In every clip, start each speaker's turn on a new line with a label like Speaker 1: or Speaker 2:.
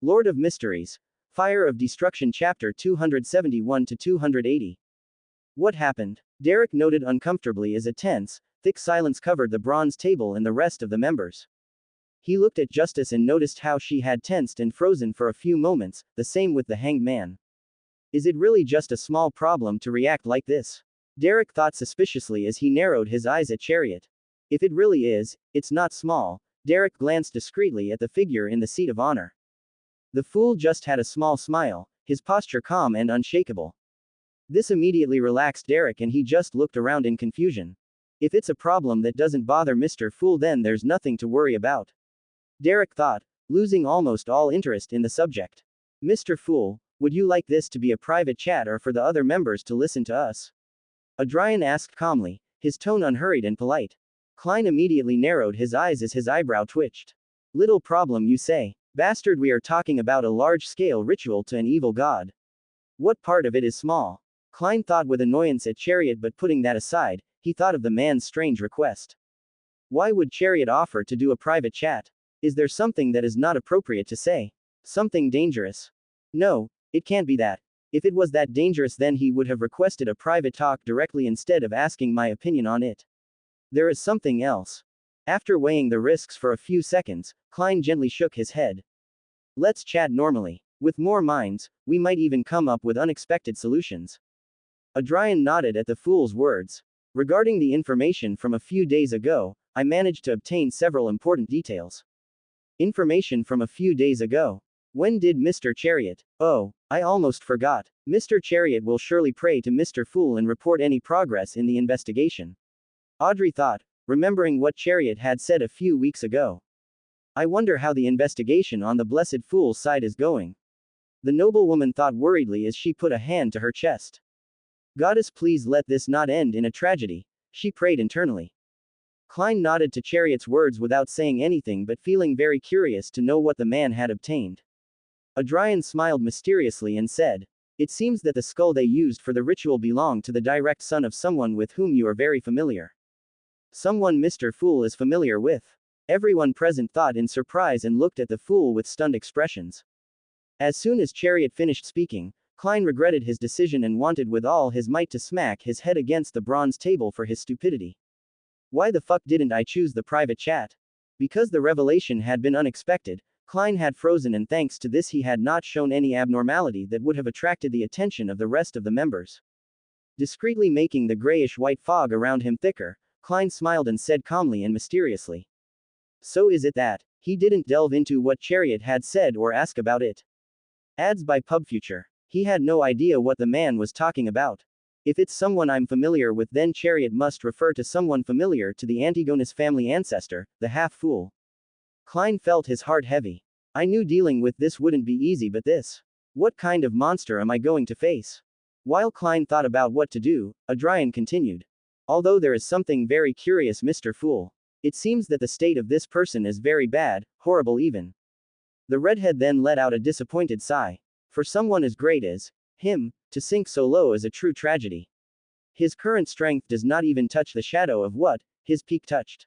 Speaker 1: Lord of Mysteries. Fire of Destruction Chapter 271 to 280. What happened? Derek noted uncomfortably as a tense, thick silence covered the bronze table and the rest of the members. He looked at Justice and noticed how she had tensed and frozen for a few moments, the same with the hanged man. Is it really just a small problem to react like this? Derek thought suspiciously as he narrowed his eyes at Chariot. If it really is, it's not small. Derek glanced discreetly at the figure in the seat of honor. The fool just had a small smile, his posture calm and unshakable. This immediately relaxed Derek and he just looked around in confusion. If it's a problem that doesn't bother Mr. Fool, then there's nothing to worry about. Derek thought, losing almost all interest in the subject. Mr. Fool, would you like this to be a private chat or for the other members to listen to us? Adrian asked calmly, his tone unhurried and polite. Klein immediately narrowed his eyes as his eyebrow twitched. Little problem, you say? Bastard, we are talking about a large-scale ritual to an evil god. What part of it is small? Klein thought with annoyance at Chariot, but putting that aside, he thought of the man's strange request. Why would Chariot offer to do a private chat? Is there something that is not appropriate to say? Something dangerous? No, it can't be that. If it was that dangerous, then he would have requested a private talk directly instead of asking my opinion on it. There is something else. After weighing the risks for a few seconds, Klein gently shook his head. Let's chat normally. With more minds, we might even come up with unexpected solutions. Adrian nodded at the fool's words. Regarding the information from a few days ago, I managed to obtain several important details. Information from a few days ago. When did Mr. Chariot? Oh, I almost forgot. Mr. Chariot will surely pray to Mr. Fool and report any progress in the investigation. Audrey thought, remembering what Chariot had said a few weeks ago. I wonder how the investigation on the Blessed Fool's side is going. The noblewoman thought worriedly as she put a hand to her chest. Goddess, please let this not end in a tragedy, she prayed internally. Klein nodded to Chariot's words without saying anything, but feeling very curious to know what the man had obtained. Adrian smiled mysteriously and said, it seems that the skull they used for the ritual belonged to the direct son of someone with whom you are very familiar. Someone Mr. Fool is familiar with. Everyone present thought in surprise and looked at the fool with stunned expressions. As soon as Chariot finished speaking, Klein regretted his decision and wanted with all his might to smack his head against the bronze table for his stupidity. Why the fuck didn't I choose the private chat? Because the revelation had been unexpected, Klein had frozen, and thanks to this he had not shown any abnormality that would have attracted the attention of the rest of the members. Discreetly making the grayish-white fog around him thicker, Klein smiled and said calmly and mysteriously. So is it that he didn't delve into what Chariot had said or ask about it? Ads by PubFuture. He had no idea what the man was talking about. If it's someone I'm familiar with, then Chariot must refer to someone familiar to the Antigonus family ancestor, the half-fool. Klein felt his heart heavy. I knew dealing with this wouldn't be easy, but this. What kind of monster am I going to face? While Klein thought about what to do, Adrian continued. Although there is something very curious, Mr. Fool. It seems that the state of this person is very bad, horrible even. The redhead then let out a disappointed sigh. For someone as great as him, to sink so low is a true tragedy. His current strength does not even touch the shadow of what his peak touched.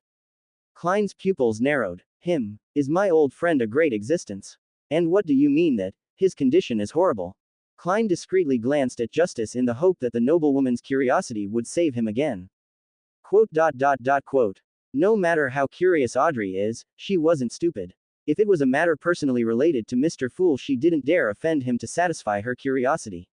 Speaker 1: Klein's pupils narrowed. Him, is my old friend a great existence? And what do you mean that his condition is horrible? Klein discreetly glanced at Justice in the hope that the noblewoman's curiosity would save him again. Quote. No matter how curious Audrey is, she wasn't stupid. If it was a matter personally related to Mr. Fool, she didn't dare offend him to satisfy her curiosity.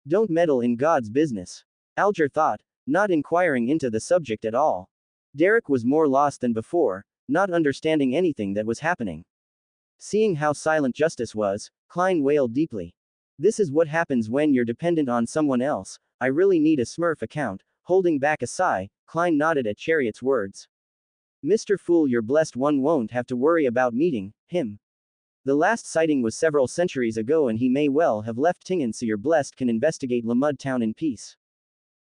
Speaker 1: Don't meddle in God's business. Alger thought, not inquiring into the subject at all. Derek was more lost than before, not understanding anything that was happening. Seeing how silent Justice was, Klein wailed deeply. This is what happens when you're dependent on someone else. I really need a Smurf account. Holding back a sigh, Klein nodded at Chariot's words. Mr. Fool, your blessed one won't have to worry about meeting him. The last sighting was several centuries ago and he may well have left Tingen, so your blessed can investigate Lamud Town in peace.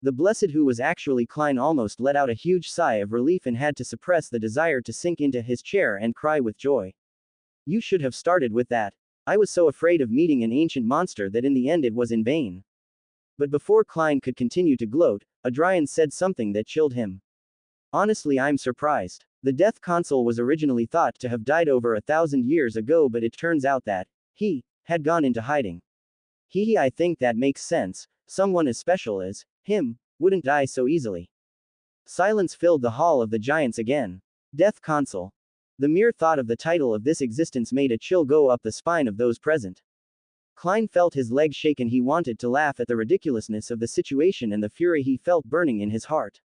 Speaker 1: The blessed, who was actually Klein, almost let out a huge sigh of relief and had to suppress the desire to sink into his chair and cry with joy. You should have started with that. I was so afraid of meeting an ancient monster that in the end it was in vain. But before Klein could continue to gloat, Adrian said something that chilled him. Honestly, I'm surprised. The death consul was originally thought to have died over 1,000 years ago, but it turns out that He had gone into hiding. I think that makes sense. Someone as special as him wouldn't die so easily. Silence filled the hall of the giants again. Death Consul. The mere thought of the title of this existence made a chill go up the spine of those present. Klein felt his legs shake and he wanted to laugh at the ridiculousness of the situation and the fury he felt burning in his heart.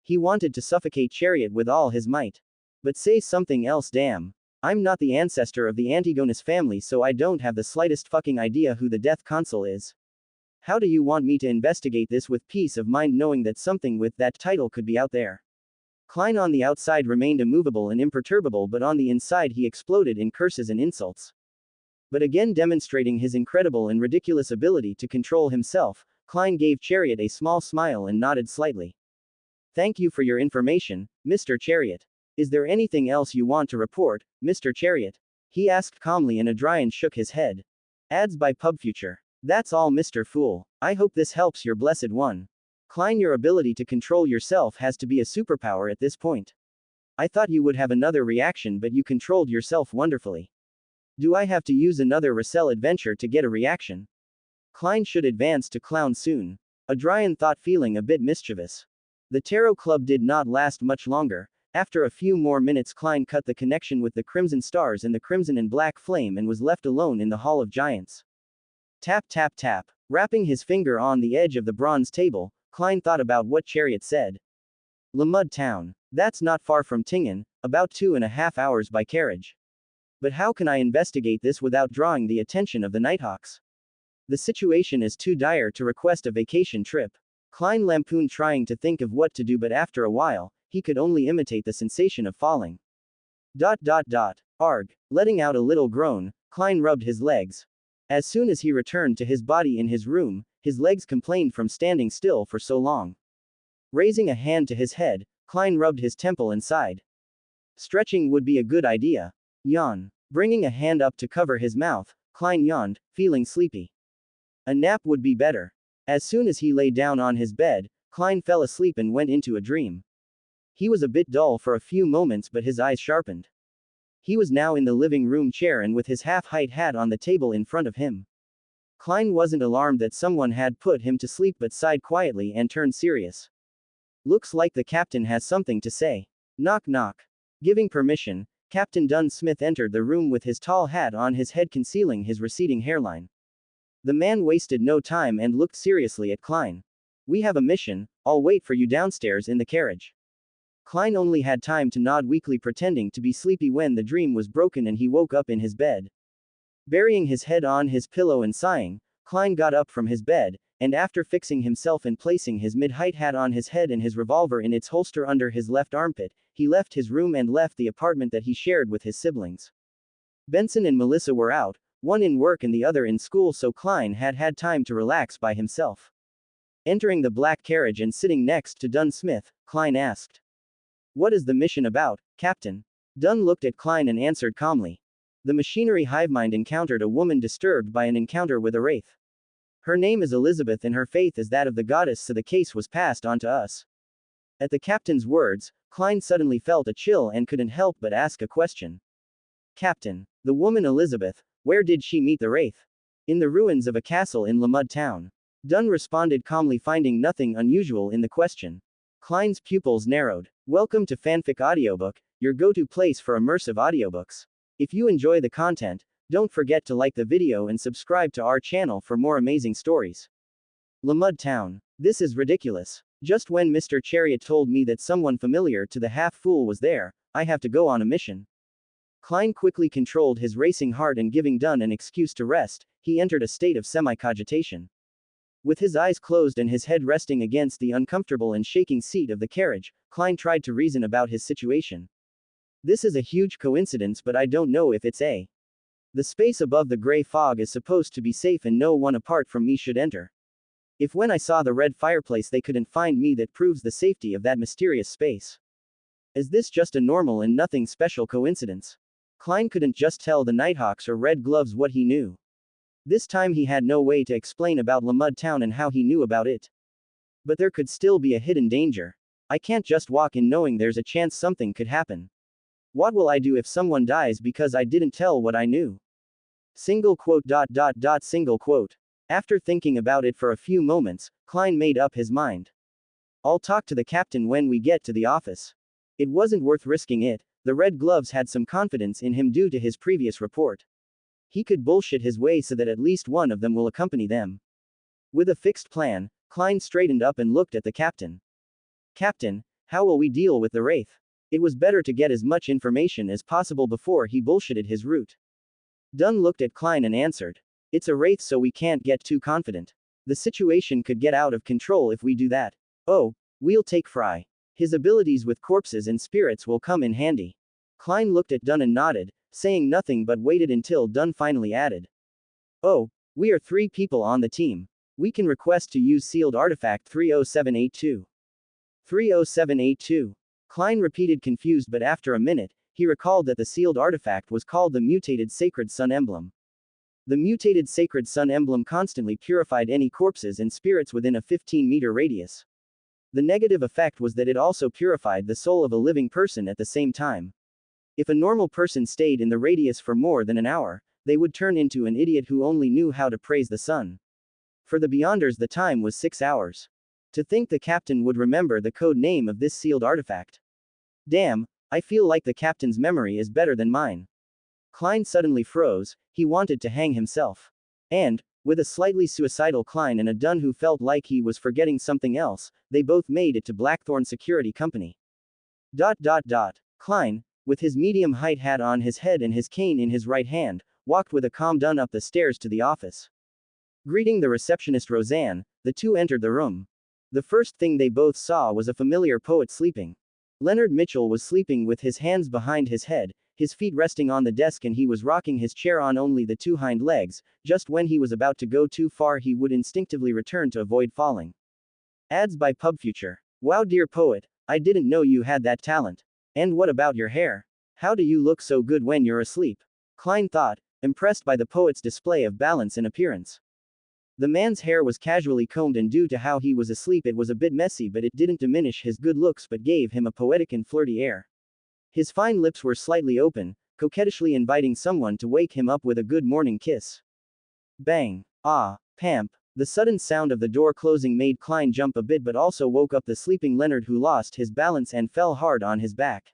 Speaker 1: He wanted to suffocate Chariot with all his might. But say something else, damn. I'm not the ancestor of the Antigonus family, so I don't have the slightest fucking idea who the Death Consul is. How do you want me to investigate this with peace of mind knowing that something with that title could be out there? Klein on the outside remained immovable and imperturbable, but on the inside he exploded in curses and insults. But again demonstrating his incredible and ridiculous ability to control himself, Klein gave Chariot a small smile and nodded slightly. Thank you for your information, Mr. Chariot. Is there anything else you want to report, Mr. Chariot? He asked calmly, and Adrian shook his head. Ads by PubFuture. That's all, Mr. Fool. I hope this helps your blessed one. Klein, your ability to control yourself has to be a superpower at this point. I thought you would have another reaction, but you controlled yourself wonderfully. Do I have to use another Russell adventure to get a reaction? Klein should advance to clown soon. Adrian thought, feeling a bit mischievous. The Tarot Club did not last much longer. After a few more minutes, Klein cut the connection with the Crimson Stars and the Crimson and Black Flame and was left alone in the Hall of Giants. Tap tap tap. Rapping his finger on the edge of the bronze table, Klein thought about what Chariot said. Lamud Town. That's not far from Tingen, about 2.5 hours by carriage. But how can I investigate this without drawing the attention of the Nighthawks? The situation is too dire to request a vacation trip. Klein lampooned, trying to think of what to do, but after a while, he could only imitate the sensation of falling. Arg. Letting out a little groan, Klein rubbed his legs. As soon as he returned to his body in his room, his legs complained from standing still for so long. Raising a hand to his head, Klein rubbed his temple and sighed. Stretching would be a good idea. Yawn. Bringing a hand up to cover his mouth, Klein yawned, feeling sleepy. A nap would be better. As soon as he lay down on his bed, Klein fell asleep and went into a dream. He was a bit dull for a few moments, but his eyes sharpened. He was now in the living room chair and with his half-height hat on the table in front of him. Klein wasn't alarmed that someone had put him to sleep, but sighed quietly and turned serious. Looks like the captain has something to say. Knock knock. Giving permission, Captain Dunn Smith entered the room with his tall hat on his head concealing his receding hairline. The man wasted no time and looked seriously at Klein. We have a mission, I'll wait for you downstairs in the carriage. Klein only had time to nod weakly, pretending to be sleepy, when the dream was broken and he woke up in his bed. Burying his head on his pillow and sighing, Klein got up from his bed, and after fixing himself and placing his mid-height hat on his head and his revolver in its holster under his left armpit, he left his room and left the apartment that he shared with his siblings. Benson and Melissa were out, one in work and the other in school, so Klein had had time to relax by himself. Entering the black carriage and sitting next to Dunn Smith, Klein asked, "What is the mission about, Captain?" Dunn looked at Klein and answered calmly. The machinery hivemind encountered a woman disturbed by an encounter with a wraith. Her name is Elizabeth and her faith is that of the goddess, so the case was passed on to us. At the captain's words, Klein suddenly felt a chill and couldn't help but ask a question. Captain, the woman Elizabeth, where did she meet the wraith? In the ruins of a castle in Lamud Town. Dunn responded calmly, finding nothing unusual in the question. Klein's pupils narrowed. Welcome to Fanfic Audiobook, your go-to place for immersive audiobooks. If you enjoy the content, don't forget to like the video and subscribe to our channel for more amazing stories. Lamud Town. This is ridiculous. Just when Mr. Chariot told me that someone familiar to the half-fool was there, I have to go on a mission. Klein quickly controlled his racing heart and, giving Dunn an excuse to rest, he entered a state of semi-cogitation. With his eyes closed and his head resting against the uncomfortable and shaking seat of the carriage, Klein tried to reason about his situation. This is a huge coincidence, but I don't know if it's a. The space above the gray fog is supposed to be safe and no one apart from me should enter. If when I saw the red fireplace they couldn't find me, that proves the safety of that mysterious space. Is this just a normal and nothing special coincidence? Klein couldn't just tell the Nighthawks or Red Gloves what he knew. This time he had no way to explain about Lamud Town and how he knew about it. But there could still be a hidden danger. I can't just walk in knowing there's a chance something could happen. What will I do if someone dies because I didn't tell what I knew? Single quote dot dot dot single quote. After thinking about it for a few moments, Klein made up his mind. I'll talk to the captain when we get to the office. It wasn't worth risking it, the Red Gloves had some confidence in him due to his previous report. He could bullshit his way so that at least one of them will accompany them. With a fixed plan, Klein straightened up and looked at the captain. Captain, how will we deal with the Wraith? It was better to get as much information as possible before he bullshitted his route. Dunn looked at Klein and answered. It's a Wraith, so we can't get too confident. The situation could get out of control if we do that. Oh, we'll take Fry. His abilities with corpses and spirits will come in handy. Klein looked at Dunn and nodded, saying nothing but waited until Dunn finally added. Oh, we are 3 people on the team. We can request to use sealed artifact 30782. 30782. Klein repeated confused, but after a minute, he recalled that the sealed artifact was called the Mutated Sacred Sun Emblem. The Mutated Sacred Sun Emblem constantly purified any corpses and spirits within a 15-meter radius. The negative effect was that it also purified the soul of a living person at the same time. If a normal person stayed in the radius for more than an hour, they would turn into an idiot who only knew how to praise the sun. For the Beyonders, the time was 6 hours. To think the captain would remember the code name of this sealed artifact. Damn, I feel like the captain's memory is better than mine. Klein suddenly froze, he wanted to hang himself. And, with a slightly suicidal Klein and a Dunn who felt like he was forgetting something else, they both made it to Blackthorn Security Company. Klein, with his medium-height hat on his head and his cane in his right hand, walked with a calm Dunn up the stairs to the office. Greeting the receptionist Roseanne, the two entered the room. The first thing they both saw was a familiar poet sleeping. Leonard Mitchell was sleeping with his hands behind his head, his feet resting on the desk, and he was rocking his chair on only the 2 hind legs. Just when he was about to go too far, he would instinctively return to avoid falling. Ads by PubFuture. Wow, dear poet, I didn't know you had that talent. And what about your hair? How do you look so good when you're asleep? Klein thought, impressed by the poet's display of balance and appearance. The man's hair was casually combed, and due to how he was asleep it was a bit messy, but it didn't diminish his good looks but gave him a poetic and flirty air. His fine lips were slightly open, coquettishly inviting someone to wake him up with a good morning kiss. Bang. Ah, Pamp. The sudden sound of the door closing made Klein jump a bit but also woke up the sleeping Leonard, who lost his balance and fell hard on his back.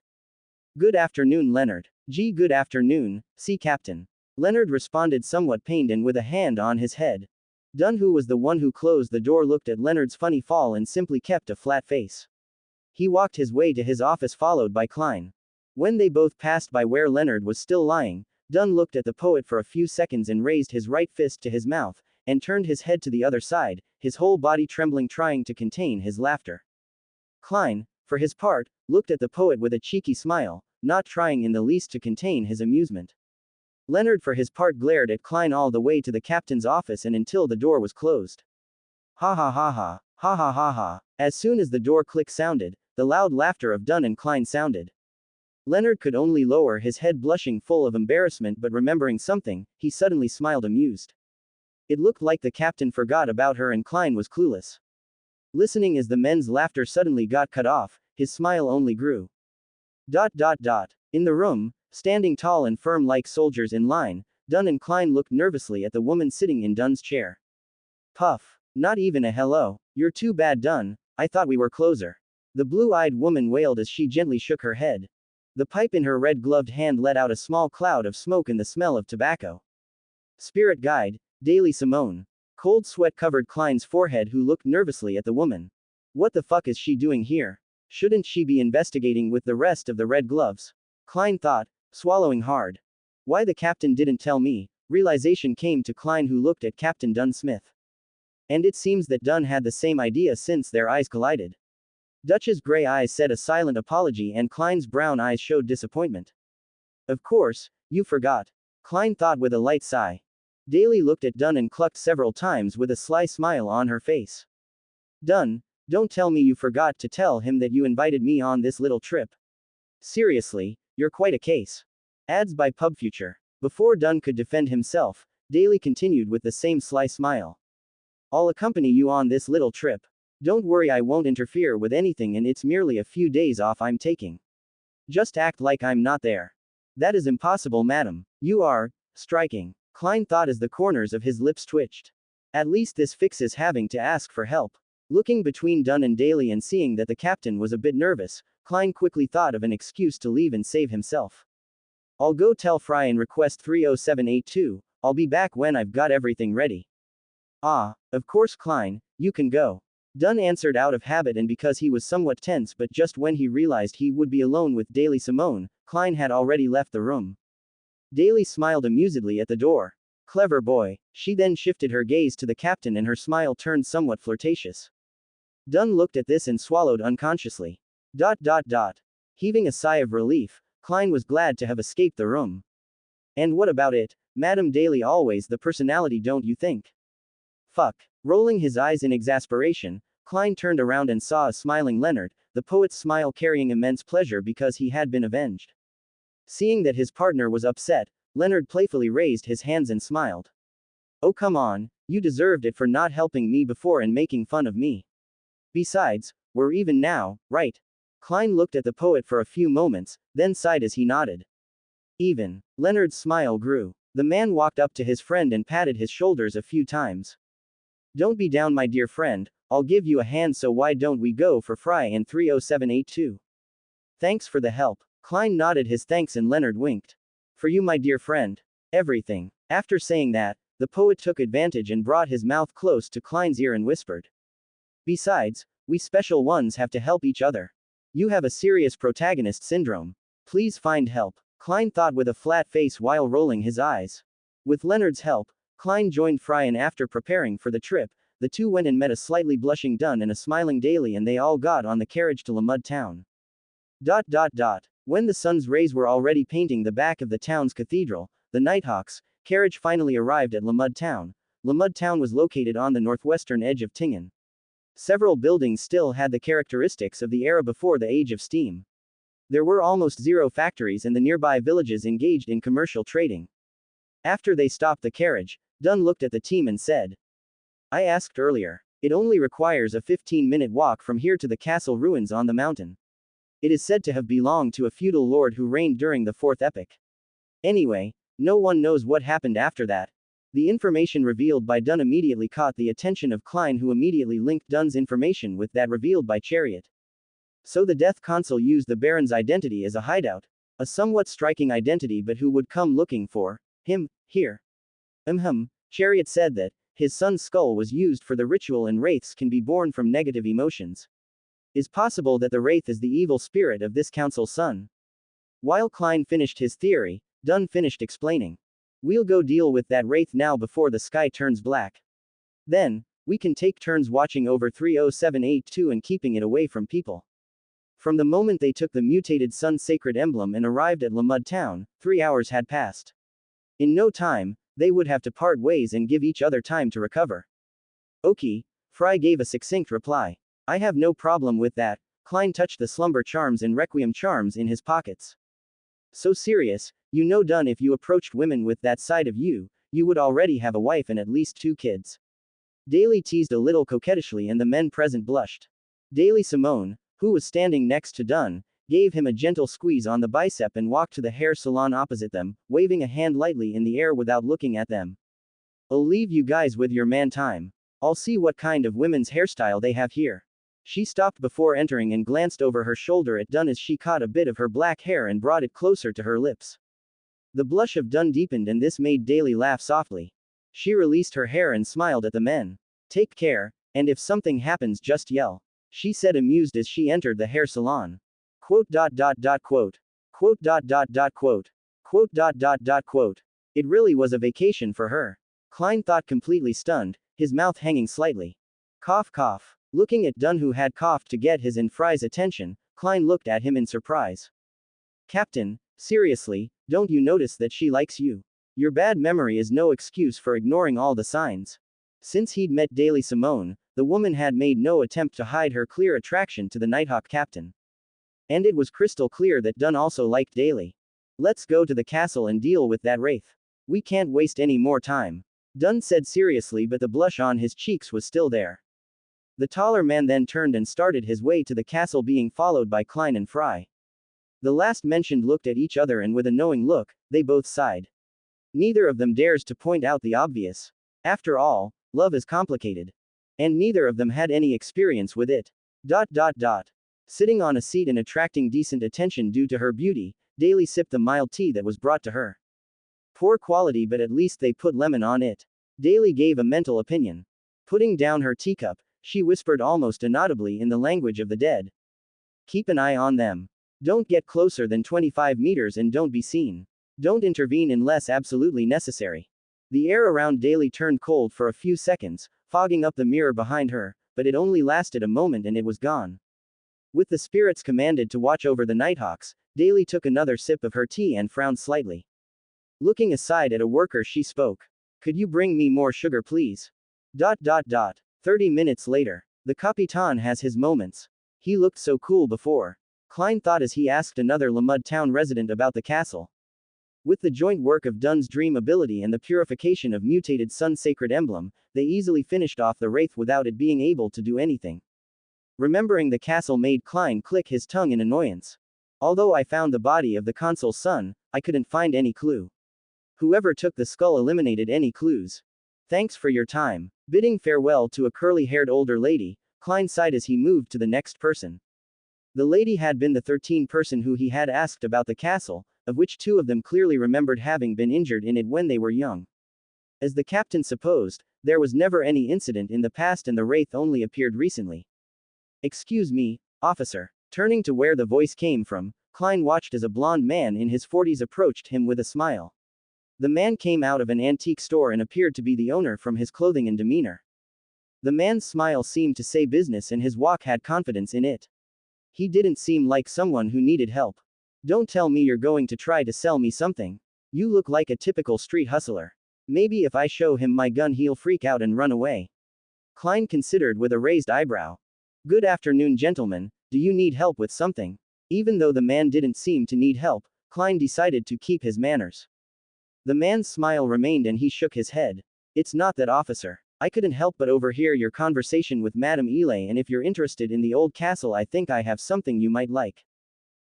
Speaker 1: Good afternoon, Leonard. Gee, good afternoon, sea captain. Leonard responded, somewhat pained and with a hand on his head. Dunn, who was the one who closed the door, looked at Leonard's funny fall and simply kept a flat face. He walked his way to his office, followed by Klein. When they both passed by where Leonard was still lying, Dunn looked at the poet for a few seconds and raised his right fist to his mouth, and turned his head to the other side, his whole body trembling, trying to contain his laughter. Klein, for his part, looked at the poet with a cheeky smile, not trying in the least to contain his amusement. Leonard, for his part, glared at Klein all the way to the captain's office and until the door was closed. Ha ha ha ha, ha ha ha ha. As soon as the door click sounded, the loud laughter of Dunn and Klein sounded. Leonard could only lower his head, blushing full of embarrassment, but remembering something, he suddenly smiled, amused. It looked like the captain forgot about her and Klein was clueless. Listening as the men's laughter suddenly got cut off, his smile only grew. In the room, standing tall and firm like soldiers in line, Dunn and Klein looked nervously at the woman sitting in Dunn's chair. Puff. Not even a hello. You're too bad, Dunn, I thought we were closer. The blue-eyed woman wailed as she gently shook her head. The pipe in her red-gloved hand let out a small cloud of smoke and the smell of tobacco. Spirit guide, Daily Simone. Cold sweat covered Klein's forehead, who looked nervously at the woman. What the fuck is she doing here? Shouldn't she be investigating with the rest of the Red Gloves? Klein thought, swallowing hard. Why the captain didn't tell me? Realization came to Klein, who looked at Captain Dunn Smith. And it seems that Dunn had the same idea since their eyes collided. Dutch's gray eyes said a silent apology and Klein's brown eyes showed disappointment. Of course, you forgot. Klein thought with a light sigh. Daly looked at Dunn and clucked several times with a sly smile on her face. Dunn, don't tell me you forgot to tell him that you invited me on this little trip. Seriously, you're quite a case. Ads by PubFuture. Before Dunn could defend himself, Daly continued with the same sly smile. I'll accompany you on this little trip. Don't worry, I won't interfere with anything, and it's merely a few days off I'm taking. Just act like I'm not there. That is impossible, madam. You are striking. Klein thought as the corners of his lips twitched. At least this fixes having to ask for help. Looking between Dunn and Daly and seeing that the captain was a bit nervous, Klein quickly thought of an excuse to leave and save himself. I'll go tell Fry and request 30782, I'll be back when I've got everything ready. Ah, of course Klein, you can go. Dunn answered out of habit and because he was somewhat tense, but just when he realized he would be alone with Daly Simone, Klein had already left the room. Daly smiled amusedly at the door. Clever boy. She then shifted her gaze to the captain and her smile turned somewhat flirtatious. Dunn looked at this and swallowed unconsciously. Heaving a sigh of relief, Klein was glad to have escaped the room. And what about it, Madam Daly, always the personality, don't you think? Fuck. Rolling his eyes in exasperation, Klein turned around and saw a smiling Leonard, the poet's smile carrying immense pleasure because he had been avenged. Seeing that his partner was upset, Leonard playfully raised his hands and smiled. Oh come on, you deserved it for not helping me before and making fun of me. Besides, we're even now, right? Klein looked at the poet for a few moments, then sighed as he nodded. Even. Leonard's smile grew. The man walked up to his friend and patted his shoulders a few times. Don't be down, my dear friend, I'll give you a hand, so why don't we go for Fry and 30782? Thanks for the help. Klein nodded his thanks and Leonard winked. For you, my dear friend. Everything. After saying that, the poet took advantage and brought his mouth close to Klein's ear and whispered. Besides, we special ones have to help each other. You have a serious protagonist syndrome. Please find help. Klein thought with a flat face while rolling his eyes. With Leonard's help, Klein joined Fry and after preparing for the trip, the two went and met a slightly blushing Dunn and a smiling Daly and they all got on the carriage to Lamud town. When the sun's rays were already painting the back of the town's cathedral, the Nighthawk's carriage finally arrived at Lamud town. Lamud town was located on the northwestern edge of Tingen. Several buildings still had the characteristics of the era before the age of steam. There were almost zero factories and the nearby villages engaged in commercial trading. After they stopped the carriage, Dunn looked at the team and said, I asked earlier. It only requires a 15-minute walk from here to the castle ruins on the mountain. It is said to have belonged to a feudal lord who reigned during the Fourth Epoch. Anyway, no one knows what happened after that. The information revealed by Dunn immediately caught the attention of Klein, who immediately linked Dunn's information with that revealed by Chariot. So the Death Consul used the Baron's identity as a hideout. A somewhat striking identity, but who would come looking for him here? Chariot said that his son's skull was used for the ritual and wraiths can be born from negative emotions. Is possible that the wraith is the evil spirit of this council's son? While Klein finished his theory, Dunn finished explaining. We'll go deal with that wraith now before the sky turns black. Then, we can take turns watching over 30782 and keeping it away from people. From the moment they took the mutated sun's sacred emblem and arrived at Lamud town, 3 hours had passed. In no time, they would have to part ways and give each other time to recover. Okay, Fry gave a succinct reply. I have no problem with that. Klein touched the slumber charms and requiem charms in his pockets. So serious, you know, Dunn, if you approached women with that side of you, you would already have a wife and at least 2 kids. Daly teased a little coquettishly and the men present blushed. Daly Simone, who was standing next to Dunn, gave him a gentle squeeze on the bicep and walked to the hair salon opposite them, waving a hand lightly in the air without looking at them. I'll leave you guys with your man time. I'll see what kind of women's hairstyle they have here. She stopped before entering and glanced over her shoulder at Dunn as she caught a bit of her black hair and brought it closer to her lips. The blush of Dunn deepened and this made Daly laugh softly. She released her hair and smiled at the men. Take care, and if something happens just yell. She said amused as she entered the hair salon. Quote. It really was a vacation for her. Klein thought, completely stunned, his mouth hanging slightly. Cough cough. Looking at Dunn, who had coughed to get his and Fry's attention, Klein looked at him in surprise. Captain, seriously, don't you notice that she likes you? Your bad memory is no excuse for ignoring all the signs. Since he'd met Daly Simone, the woman had made no attempt to hide her clear attraction to the Nighthawk captain. And it was crystal clear that Dunn also liked Daly. Let's go to the castle and deal with that wraith. We can't waste any more time. Dunn said seriously, but the blush on his cheeks was still there. The taller man then turned and started his way to the castle, being followed by Klein and Fry. The last mentioned looked at each other and with a knowing look, they both sighed. Neither of them dares to point out the obvious. After all, love is complicated. And neither of them had any experience with it. Sitting on a seat and attracting decent attention due to her beauty, Daly sipped the mild tea that was brought to her. Poor quality, but at least they put lemon on it. Daly gave a mental opinion. Putting down her teacup, she whispered almost inaudibly in the language of the dead. Keep an eye on them. Don't get closer than 25 meters and don't be seen. Don't intervene unless absolutely necessary. The air around Daly turned cold for a few seconds, fogging up the mirror behind her, but it only lasted a moment and it was gone. With the spirits commanded to watch over the Nighthawks, Daly took another sip of her tea and frowned slightly. Looking aside at a worker, she spoke. Could you bring me more sugar, please? 30 minutes later. The Capitan has his moments. He looked so cool before. Klein thought as he asked another Lamud town resident about the castle. With the joint work of Dun's dream ability and the purification of mutated sun sacred emblem, they easily finished off the wraith without it being able to do anything. Remembering the castle made Klein click his tongue in annoyance. Although I found the body of the consul's son, I couldn't find any clue. Whoever took the skull eliminated any clues. Thanks for your time. Bidding farewell to a curly-haired older lady, Klein sighed as he moved to the next person. The lady had been the 13th person who he had asked about the castle, of which 2 of them clearly remembered having been injured in it when they were young. As the captain supposed, there was never any incident in the past and the wraith only appeared recently. Excuse me, officer. Turning to where the voice came from, Klein watched as a blond man in his 40s approached him with a smile. The man came out of an antique store and appeared to be the owner from his clothing and demeanor. The man's smile seemed to say business and his walk had confidence in it. He didn't seem like someone who needed help. Don't tell me you're going to try to sell me something. You look like a typical street hustler. Maybe if I show him my gun he'll freak out and run away. Klein considered with a raised eyebrow. Good afternoon, gentlemen. Do you need help with something? Even though the man didn't seem to need help, Klein decided to keep his manners. The man's smile remained and he shook his head. It's not that, officer. I couldn't help but overhear your conversation with Madame Ely, and if you're interested in the old castle, I think I have something you might like.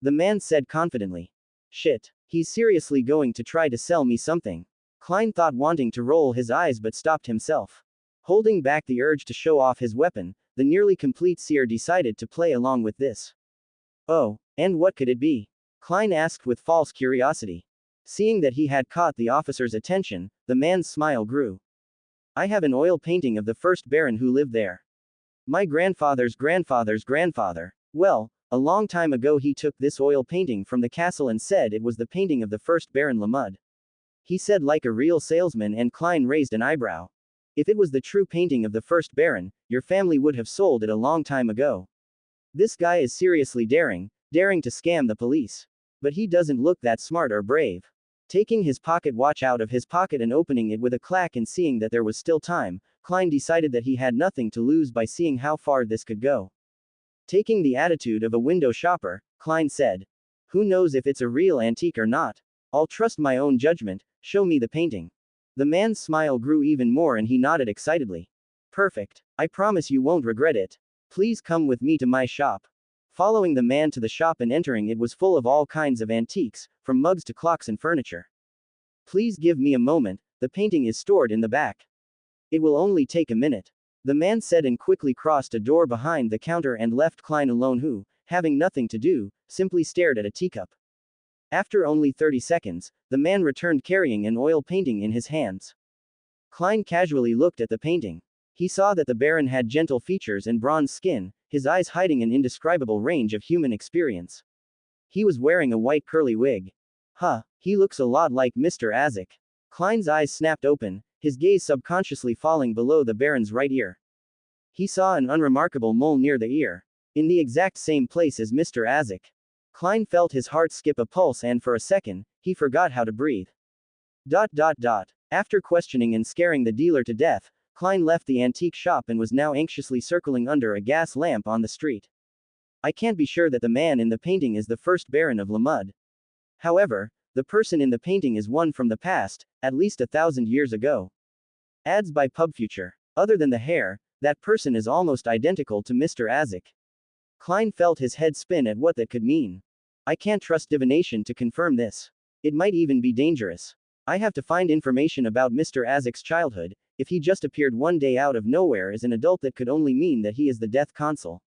Speaker 1: The man said confidently. Shit. He's seriously going to try to sell me something. Klein thought, wanting to roll his eyes but stopped himself. Holding back the urge to show off his weapon, the nearly complete seer decided to play along with this. Oh, and what could it be? Klein asked with false curiosity. Seeing that he had caught the officer's attention, the man's smile grew. I have an oil painting of the first Baron who lived there. My grandfather's grandfather's grandfather. Well, a long time ago he took this oil painting from the castle and said it was the painting of the first Baron Lamud. He said like a real salesman, and Klein raised an eyebrow. If it was the true painting of the first Baron, your family would have sold it a long time ago. This guy is seriously daring to scam the police. But he doesn't look that smart or brave. Taking his pocket watch out of his pocket and opening it with a clack and seeing that there was still time, Klein decided that he had nothing to lose by seeing how far this could go. Taking the attitude of a window shopper, Klein said, who knows if it's a real antique or not? I'll trust my own judgment, show me the painting. The man's smile grew even more and he nodded excitedly. Perfect. I promise you won't regret it. Please come with me to my shop. Following the man to the shop and entering, it was full of all kinds of antiques, from mugs to clocks and furniture. Please give me a moment, the painting is stored in the back. It will only take a minute. The man said and quickly crossed a door behind the counter and left Klein alone, who, having nothing to do, simply stared at a teacup. After only 30 seconds, the man returned carrying an oil painting in his hands. Klein casually looked at the painting. He saw that the Baron had gentle features and bronze skin, his eyes hiding an indescribable range of human experience. He was wearing a white curly wig. Huh, he looks a lot like Mr. Azik. Klein's eyes snapped open, his gaze subconsciously falling below the Baron's right ear. He saw an unremarkable mole near the ear, in the exact same place as Mr. Azik. Klein felt his heart skip a pulse and for a second, he forgot how to breathe. After questioning and scaring the dealer to death, Klein left the antique shop and was now anxiously circling under a gas lamp on the street. I can't be sure that the man in the painting is the first Baron of Lamud. However, the person in the painting is one from the past, at least 1,000 years ago. Ads by PubFuture. Other than the hair, that person is almost identical to Mr. Azik. Klein felt his head spin at what that could mean. I can't trust divination to confirm this. It might even be dangerous. I have to find information about Mr. Azek's childhood. If he just appeared one day out of nowhere as an adult, that could only mean that he is the death consul.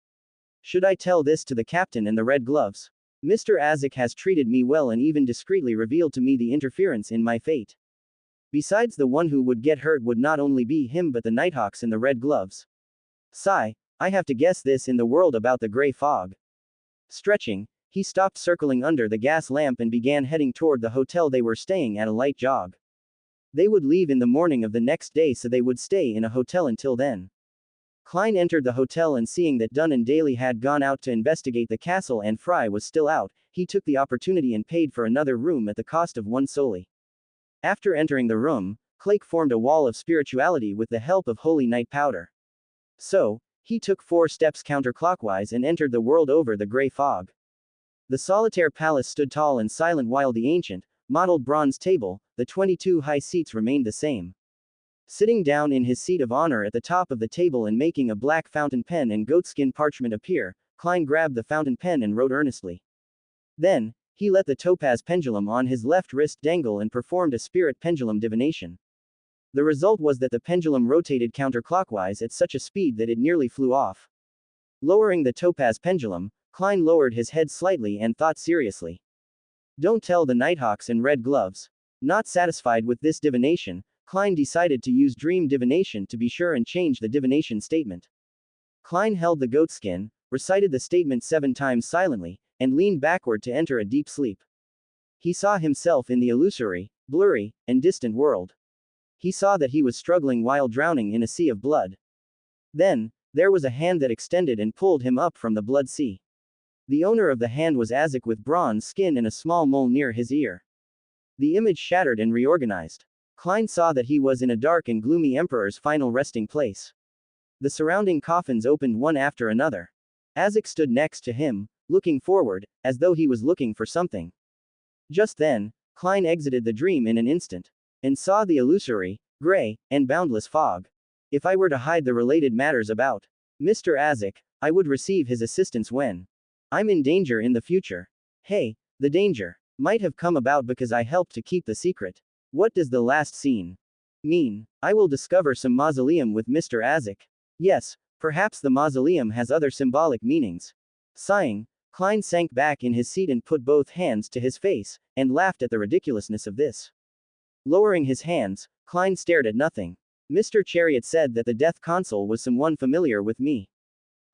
Speaker 1: Should I tell this to the captain and the red gloves? Mr. Azek has treated me well and even discreetly revealed to me the interference in my fate. Besides, the one who would get hurt would not only be him but the Nighthawks in the red gloves. Sigh, I have to guess this in the world about the gray fog. Stretching, he stopped circling under the gas lamp and began heading toward the hotel they were staying at a light jog. They would leave in the morning of the next day, so they would stay in a hotel until then. Klein entered the hotel and seeing that Dunn and Daly had gone out to investigate the castle and Fry was still out, he took the opportunity and paid for another room at the cost of one solely. After entering the room, Clake formed a wall of spirituality with the help of holy night powder. So, he took 4 steps counterclockwise and entered the world over the gray fog. The solitaire palace stood tall and silent while the ancient, mottled bronze table, the 22 high seats remained the same. Sitting down in his seat of honor at the top of the table and making a black fountain pen and goatskin parchment appear, Klein grabbed the fountain pen and wrote earnestly. Then, he let the topaz pendulum on his left wrist dangle and performed a spirit pendulum divination. The result was that the pendulum rotated counterclockwise at such a speed that it nearly flew off. Lowering the topaz pendulum, Klein lowered his head slightly and thought seriously. Don't tell the Nighthawks in red gloves. Not satisfied with this divination, Klein decided to use dream divination to be sure and change the divination statement. Klein held the goatskin, recited the statement 7 times silently, and leaned backward to enter a deep sleep. He saw himself in the illusory, blurry, and distant world. He saw that he was struggling while drowning in a sea of blood. Then, there was a hand that extended and pulled him up from the blood sea. The owner of the hand was Azek with bronze skin and a small mole near his ear. The image shattered and reorganized. Klein saw that he was in a dark and gloomy emperor's final resting place. The surrounding coffins opened one after another. Azek stood next to him, looking forward, as though he was looking for something. Just then, Klein exited the dream in an instant, and saw the illusory, gray, and boundless fog. If I were to hide the related matters about Mr. Azek, I would receive his assistance when I'm in danger in the future. Hey, the danger might have come about because I helped to keep the secret. What does the last scene mean? I will discover some mausoleum with Mr. Azek. Yes, perhaps the mausoleum has other symbolic meanings. Sighing, Klein sank back in his seat and put both hands to his face, and laughed at the ridiculousness of this. Lowering his hands, Klein stared at nothing. Mr. Chariot said that the death consul was someone familiar with me.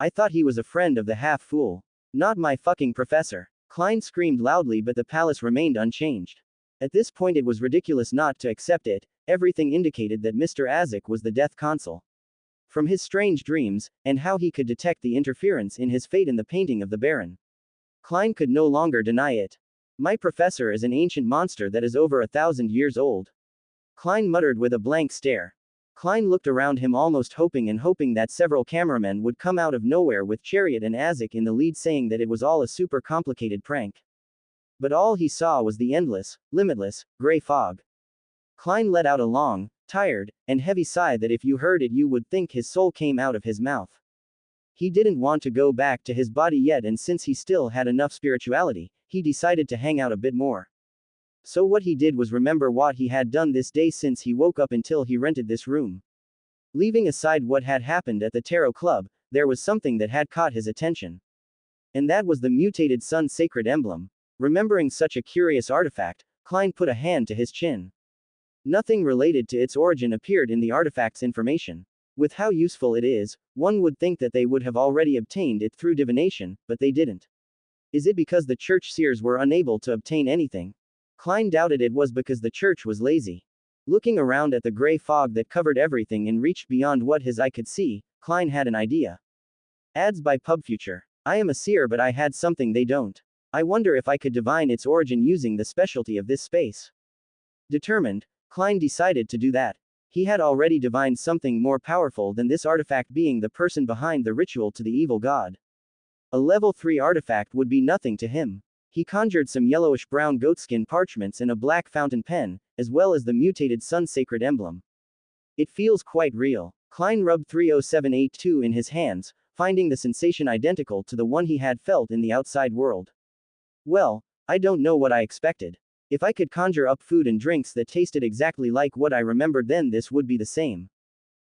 Speaker 1: I thought he was a friend of the half-fool. Not my fucking professor. Klein screamed loudly, but the palace remained unchanged. At this point it was ridiculous not to accept it. Everything indicated that Mr. Azek was the death consul. From his strange dreams, and how he could detect the interference in his fate in the painting of the Baron, Klein could no longer deny it. My professor is an ancient monster that is over 1,000 years old. Klein muttered with a blank stare. Klein looked around him almost hoping that several cameramen would come out of nowhere with Chariot and Azek in the lead saying that it was all a super complicated prank. But all he saw was the endless, limitless, gray fog. Klein let out a long, tired, and heavy sigh that if you heard it you would think his soul came out of his mouth. He didn't want to go back to his body yet, and since he still had enough spirituality, he decided to hang out a bit more. So what he did was remember what he had done this day since he woke up until he rented this room. Leaving aside what had happened at the Tarot Club, there was something that had caught his attention. And that was the mutated sun sacred emblem. Remembering such a curious artifact, Klein put a hand to his chin. Nothing related to its origin appeared in the artifact's information. With how useful it is, one would think that they would have already obtained it through divination, but they didn't. Is it because the church seers were unable to obtain anything? Klein doubted it was because the church was lazy. Looking around at the gray fog that covered everything and reached beyond what his eye could see, Klein had an idea. Ads by PubFuture. I am a seer, but I had something they don't. I wonder if I could divine its origin using the specialty of this space. Determined, Klein decided to do that. He had already divined something more powerful than this artifact being the person behind the ritual to the evil god. A level 3 artifact would be nothing to him. He conjured some yellowish-brown goatskin parchments and a black fountain pen, as well as the mutated sun sacred emblem. It feels quite real. Klein rubbed 30782 in his hands, finding the sensation identical to the one he had felt in the outside world. Well, I don't know what I expected. If I could conjure up food and drinks that tasted exactly like what I remembered, then this would be the same.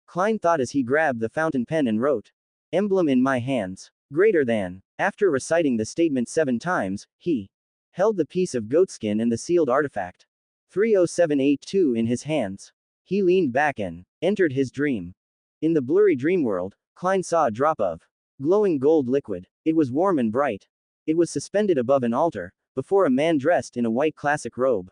Speaker 1: Klein thought as he grabbed the fountain pen and wrote, "Emblem in my hands. Greater than." After reciting the statement 7 times, he held the piece of goatskin and the sealed artifact 30782 in his hands. He leaned back and entered his dream. In the blurry dream world, Klein saw a drop of glowing gold liquid. It was warm and bright. It was suspended above an altar, before a man dressed in a white classic robe.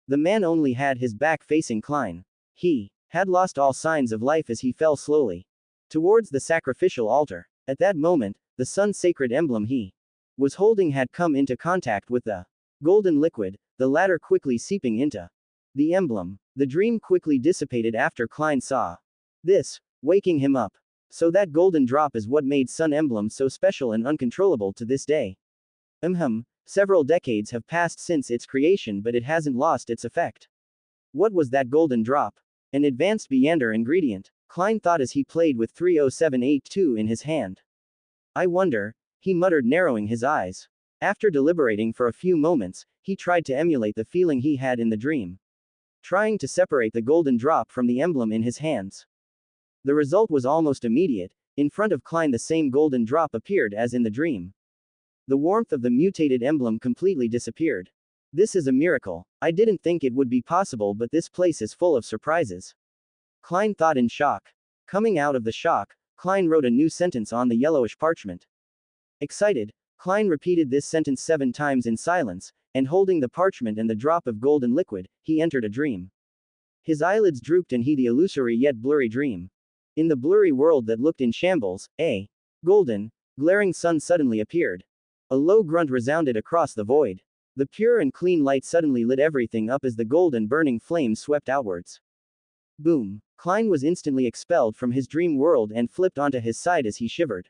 Speaker 1: The man only had his back facing Klein. He had lost all signs of life as he fell slowly towards the sacrificial altar. At that moment, the sun's sacred emblem he was holding had come into contact with the golden liquid, the latter quickly seeping into the emblem. The dream quickly dissipated after Klein saw this, waking him up. So that golden drop is what made Sun Emblem so special and uncontrollable to this day. Several decades have passed since its creation, but it hasn't lost its effect. What was that golden drop? An advanced Beyonder ingredient, Klein thought as he played with 30782 in his hand. I wonder, he muttered, narrowing his eyes. After deliberating for a few moments, he tried to emulate the feeling he had in the dream, trying to separate the golden drop from the emblem in his hands. The result was almost immediate. In front of Klein, the same golden drop appeared as in the dream. The warmth of the mutated emblem completely disappeared. This is a miracle. I didn't think it would be possible, but this place is full of surprises. Klein thought in shock. Coming out of the shock, Klein wrote a new sentence on the yellowish parchment. Excited, Klein repeated this sentence 7 times in silence, and holding the parchment and the drop of golden liquid, he entered a dream. His eyelids drooped and he the illusory yet blurry dream. In the blurry world that looked in shambles, a golden, glaring sun suddenly appeared. A low grunt resounded across the void. The pure and clean light suddenly lit everything up as the golden burning flames swept outwards. Boom! Klein was instantly expelled from his dream world and flipped onto his side as he shivered.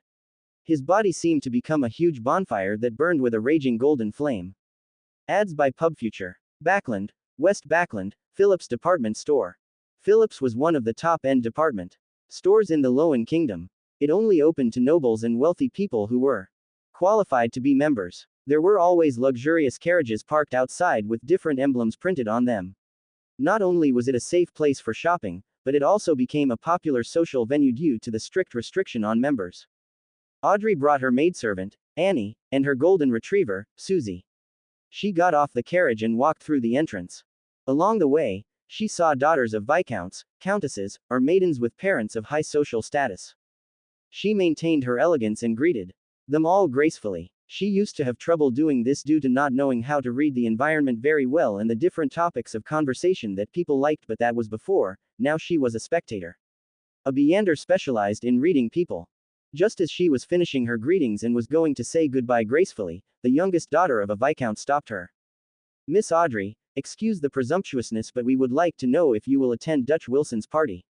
Speaker 1: His body seemed to become a huge bonfire that burned with a raging golden flame. Ads by PubFuture. Backland, West Backland, Phillips Department Store. Phillips was one of the top-end department stores in the Loan Kingdom. It only opened to nobles and wealthy people who were qualified to be members. There were always luxurious carriages parked outside with different emblems printed on them. Not only was it a safe place for shopping, but it also became a popular social venue due to the strict restriction on members. Audrey brought her maidservant, Annie, and her golden retriever, Susie. She got off the carriage and walked through the entrance. Along the way, she saw daughters of viscounts, countesses, or maidens with parents of high social status. She maintained her elegance and greeted them all gracefully. She used to have trouble doing this due to not knowing how to read the environment very well and the different topics of conversation that people liked, but that was before. Now she was a spectator. A Beyonder specialized in reading people. Just as she was finishing her greetings and was going to say goodbye gracefully, the youngest daughter of a viscount stopped her. "Miss Audrey, excuse the presumptuousness, but we would like to know if you will attend Dutch Wilson's party."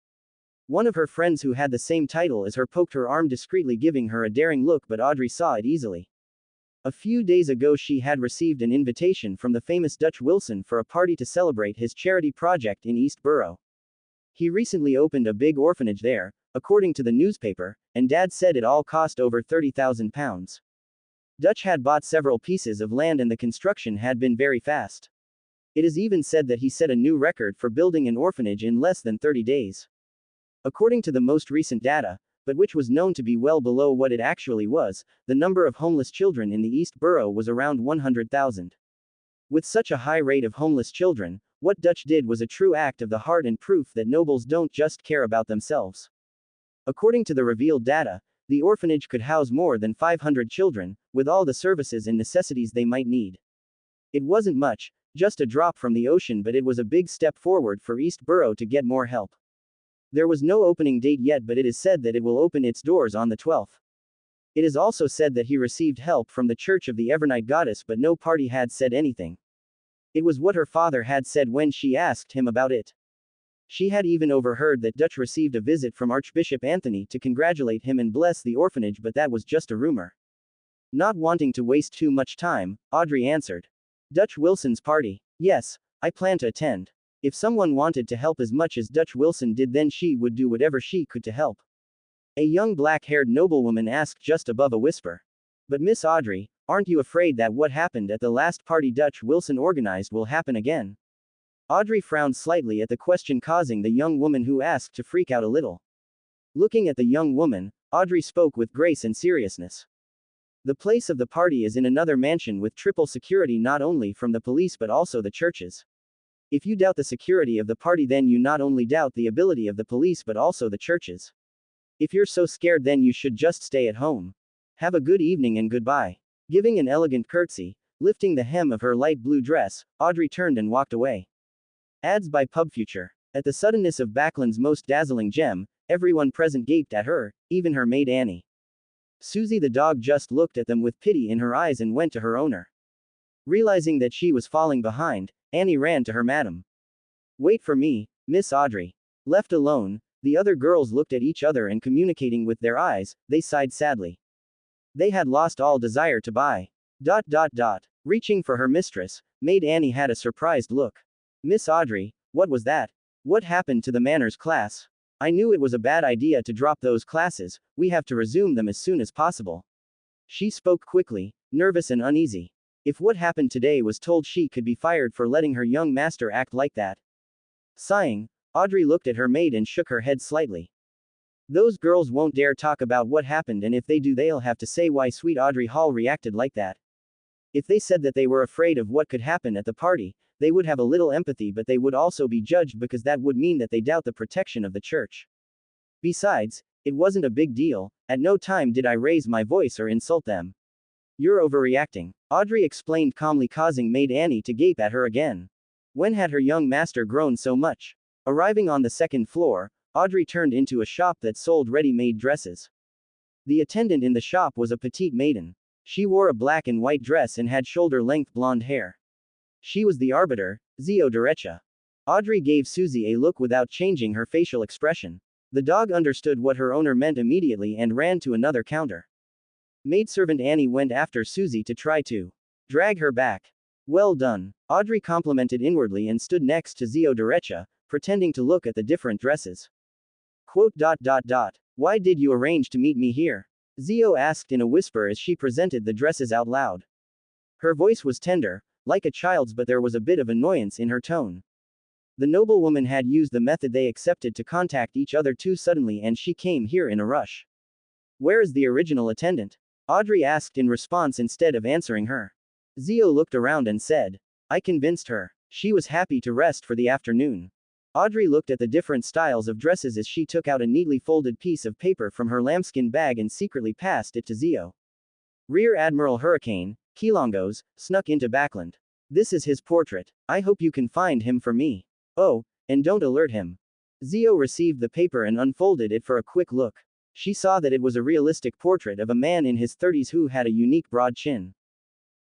Speaker 1: One of her friends who had the same title as her poked her arm discreetly, giving her a daring look, but Audrey saw it easily. A few days ago she had received an invitation from the famous Dutch Wilson for a party to celebrate his charity project in East Borough. He recently opened a big orphanage there, according to the newspaper, and Dad said it all cost over £30,000. Dutch had bought several pieces of land and the construction had been very fast. It is even said that he set a new record for building an orphanage in less than 30 days. According to the most recent data, but which was known to be well below what it actually was, the number of homeless children in the East Borough was around 100,000. With such a high rate of homeless children, what Dutch did was a true act of the heart and proof that nobles don't just care about themselves. According to the revealed data, the orphanage could house more than 500 children, with all the services and necessities they might need. It wasn't much, just a drop from the ocean, but it was a big step forward for East Borough to get more help. There was no opening date yet, but it is said that it will open its doors on the 12th. It is also said that he received help from the Church of the Evernight Goddess, but no party had said anything. It was what her father had said when she asked him about it. She had even overheard that Dutch received a visit from Archbishop Anthony to congratulate him and bless the orphanage, but that was just a rumor. Not wanting to waste too much time, Audrey answered. "Dutch Wilson's party? Yes, I plan to attend. If someone wanted to help as much as Dutch Wilson did, then she would do whatever she could to help." A young black-haired noblewoman asked just above a whisper. "But Miss Audrey, Aren't you afraid that what happened at the last party Dutch Wilson organized will happen again? Audrey frowned slightly at the question, causing the young woman who asked to freak out a little. Looking at the young woman, Audrey spoke with grace and seriousness. The place of the party is in another mansion with triple security, not only from the police but also the churches. If you doubt the security of the party, then you not only doubt the ability of the police but also the churches. If you're so scared, then you should just stay at home. Have a good evening and goodbye. Giving an elegant curtsy, lifting the hem of her light blue dress, Audrey turned and walked away. Ads by PubFuture. At the suddenness of Backlund's most dazzling gem, everyone present gaped at her, even her maid Annie. Susie the dog just looked at them with pity in her eyes and went to her owner. Realizing that she was falling behind, Annie ran to her madam. Wait for me, Miss Audrey. Left alone, the other girls looked at each other and communicating with their eyes, they sighed sadly. They had lost all desire to buy. Reaching for her mistress, maid Annie had a surprised look. Miss Audrey, what was that? What happened to the manners class? I knew it was a bad idea to drop those classes, we have to resume them as soon as possible. She spoke quickly, nervous and uneasy. If what happened today was told, she could be fired for letting her young master act like that. Sighing, Audrey looked at her maid and shook her head slightly. Those girls won't dare talk about what happened, and if they do, they'll have to say why sweet Audrey Hall reacted like that. If they said that they were afraid of what could happen at the party, they would have a little empathy, but they would also be judged because that would mean that they doubt the protection of the church. Besides, it wasn't a big deal, at no time did I raise my voice or insult them. You're overreacting, Audrey explained calmly, causing maid Annie to gape at her again. When had her young master grown so much? Arriving on the second floor, Audrey turned into a shop that sold ready-made dresses. The attendant in the shop was a petite maiden. She wore a black and white dress and had shoulder-length blonde hair. She was the arbiter, Zio Derecha. Audrey gave Susie a look without changing her facial expression. The dog understood what her owner meant immediately and ran to another counter. Maidservant Annie went after Susie to try to drag her back. Well done, Audrey complimented inwardly and stood next to Zio Derecha, pretending to look at the different dresses. Why did you arrange to meet me here? Zio asked in a whisper as she presented the dresses out loud. Her voice was tender, like a child's, but there was a bit of annoyance in her tone. The noblewoman had used the method they accepted to contact each other too suddenly, and she came here in a rush. Where is the original attendant? Audrey asked in response instead of answering her. Zio looked around and said, I convinced her. She was happy to rest for the afternoon. Audrey looked at the different styles of dresses as she took out a neatly folded piece of paper from her lambskin bag and secretly passed it to Zio. Rear Admiral Hurricane, Kilongos, snuck into Backlund. This is his portrait. I hope you can find him for me. Oh, and don't alert him. Zio received the paper and unfolded it for a quick look. She saw that it was a realistic portrait of a man in his 30s who had a unique broad chin.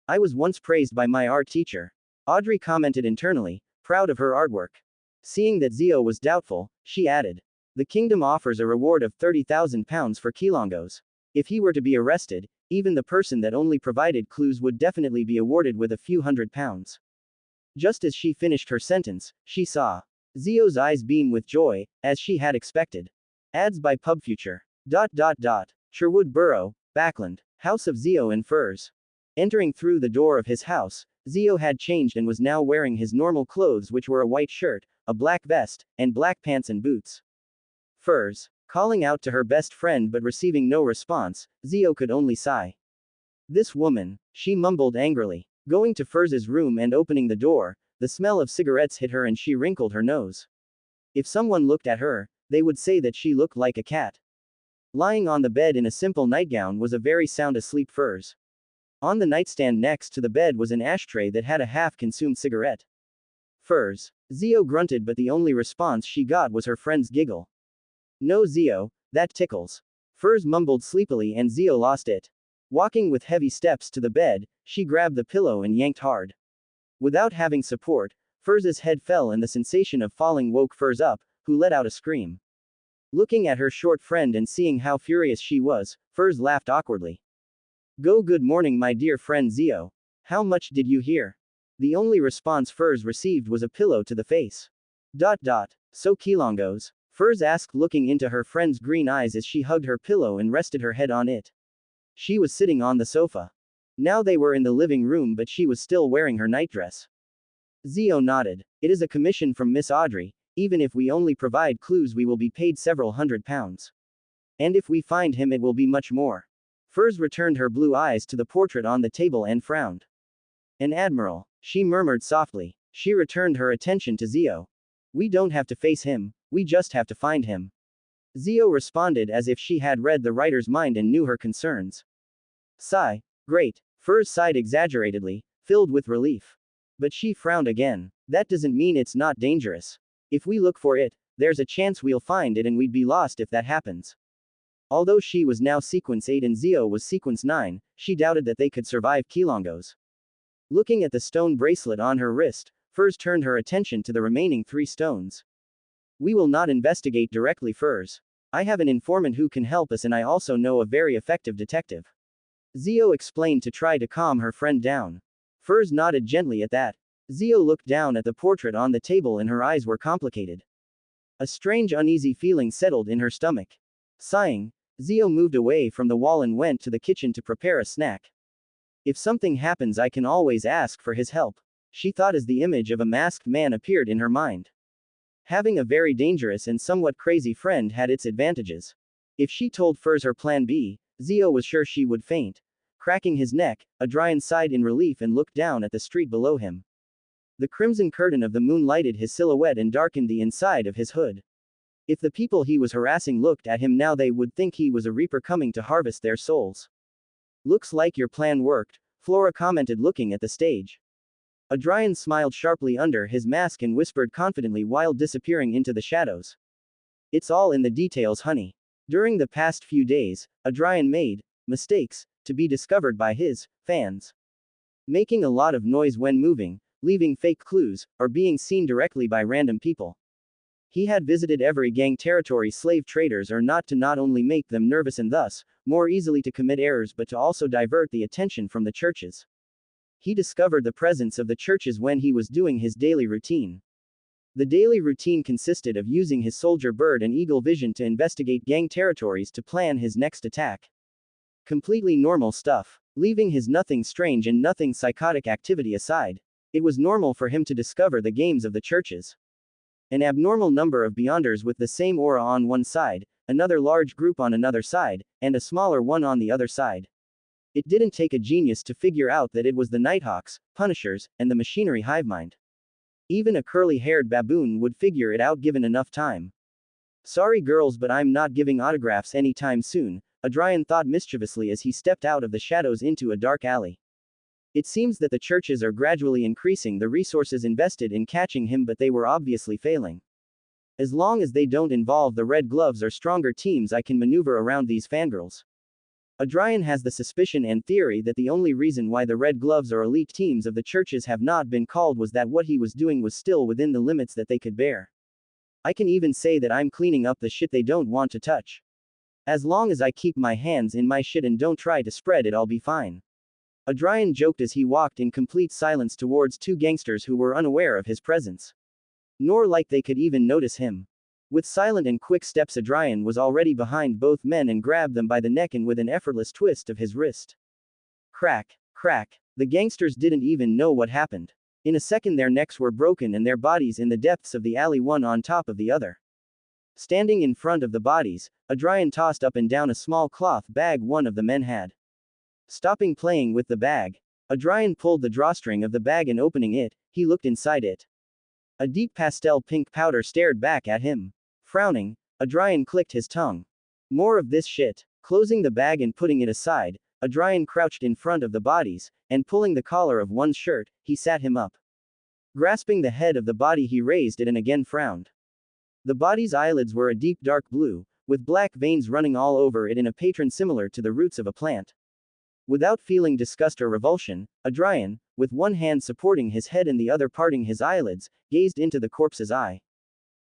Speaker 1: I was once praised by my art teacher. Audrey commented internally, proud of her artwork. Seeing that Zio was doubtful, she added. The kingdom offers a reward of £30,000 for Kilongos. If he were to be arrested, even the person that only provided clues would definitely be awarded with a few £100s. Just as she finished her sentence, she saw Zio's eyes beam with joy, as she had expected. Ads by PubFuture. Sherwood Borough, Backlund, House of Zio and Furs. Entering through the door of his house, Zio had changed and was now wearing his normal clothes, which were a white shirt, a black vest, and black pants and boots. Furs. Calling out to her best friend but receiving no response, Zio could only sigh. This woman, she mumbled angrily. Going to Furs's room and opening the door, the smell of cigarettes hit her and she wrinkled her nose. If someone looked at her, they would say that she looked like a cat. Lying on the bed in a simple nightgown was a very sound asleep Furs. On the nightstand next to the bed was an ashtray that had a half-consumed cigarette. Furs. Zio grunted, but the only response she got was her friend's giggle. No Zio, that tickles. Furs mumbled sleepily and Zio lost it. Walking with heavy steps to the bed, she grabbed the pillow and yanked hard. Without having support, Furs's head fell and the sensation of falling woke Furs up, who let out a scream. Looking at her short friend and seeing how furious she was, Furs laughed awkwardly. Good morning my dear friend Zio. How much did you hear? The only response Furs received was a pillow to the face. So Kilongos? Furs asked, looking into her friend's green eyes as she hugged her pillow and rested her head on it. She was sitting on the sofa. Now they were in the living room, but she was still wearing her nightdress. Zio nodded. It is a commission from Miss Audrey. Even if we only provide clues, we will be paid several £100. And if we find him, it will be much more. Furs returned her blue eyes to the portrait on the table and frowned. An admiral, she murmured softly. She returned her attention to Zio. We don't have to face him, we just have to find him. Zio responded as if she had read the writer's mind and knew her concerns. Sigh. Great. Furs sighed exaggeratedly, filled with relief. But she frowned again. That doesn't mean it's not dangerous. If we look for it, there's a chance we'll find it and we'd be lost if that happens. Although she was now Sequence 8 and Zio was Sequence 9, she doubted that they could survive Kilongos. Looking at the stone bracelet on her wrist, Furs turned her attention to the remaining 3 stones. We will not investigate directly, Furs. I have an informant who can help us, and I also know a very effective detective. Zio explained to try to calm her friend down. Furs nodded gently at that. Zio looked down at the portrait on the table and her eyes were complicated. A strange uneasy feeling settled in her stomach. Sighing, Zio moved away from the wall and went to the kitchen to prepare a snack. If something happens, I can always ask for his help, she thought as the image of a masked man appeared in her mind. Having a very dangerous and somewhat crazy friend had its advantages. If she told Furs her plan B, Zio was sure she would faint. Cracking his neck, Adrian sighed in relief and looked down at the street below him. The crimson curtain of the moon lighted his silhouette and darkened the inside of his hood. If the people he was harassing looked at him now, they would think he was a reaper coming to harvest their souls. Looks like your plan worked, Flora commented, looking at the stage. Adrian smiled sharply under his mask and whispered confidently while disappearing into the shadows. It's all in the details, honey. During the past few days, Adrian made mistakes to be discovered by his fans. Making a lot of noise when moving, leaving fake clues, or being seen directly by random people. He had visited every gang territory slave traders or not to not only make them nervous and thus, more easily to commit errors, but to also divert the attention from the churches. He discovered the presence of the churches when he was doing his daily routine. The daily routine consisted of using his soldier bird and eagle vision to investigate gang territories to plan his next attack. Completely normal stuff. Leaving his nothing strange and nothing psychotic activity aside, it was normal for him to discover the games of the churches. An abnormal number of Beyonders with the same aura on one side, another large group on another side, and a smaller one on the other side. It didn't take a genius to figure out that it was the Nighthawks, Punishers, and the machinery hivemind. Even a curly-haired baboon would figure it out given enough time. Sorry girls, but I'm not giving autographs anytime soon, Adrian thought mischievously as he stepped out of the shadows into a dark alley. It seems that the churches are gradually increasing the resources invested in catching him, but they were obviously failing. As long as they don't involve the Red Gloves or stronger teams, I can maneuver around these fangirls. Adrian has the suspicion and theory that the only reason why the Red Gloves or elite teams of the churches have not been called was that what he was doing was still within the limits that they could bear. I can even say that I'm cleaning up the shit they don't want to touch. As long as I keep my hands in my shit and don't try to spread it, I'll be fine. Adrian joked as he walked in complete silence towards 2 gangsters who were unaware of his presence. Nor like they could even notice him. With silent and quick steps, Adrian was already behind both men and grabbed them by the neck and with an effortless twist of his wrist. Crack, crack. The gangsters didn't even know what happened. In a second their necks were broken and their bodies in the depths of the alley, one on top of the other. Standing in front of the bodies, Adrian tossed up and down a small cloth bag one of the men had. Stopping playing with the bag, Adrian pulled the drawstring of the bag and opening it, he looked inside it. A deep pastel pink powder stared back at him. Frowning, Adrian clicked his tongue. More of this shit. Closing the bag and putting it aside, Adrian crouched in front of the bodies, and pulling the collar of one's shirt, he sat him up. Grasping the head of the body, he raised it and again frowned. The body's eyelids were a deep dark blue, with black veins running all over it in a pattern similar to the roots of a plant. Without feeling disgust or revulsion, Adrian, with one hand supporting his head and the other parting his eyelids, gazed into the corpse's eye.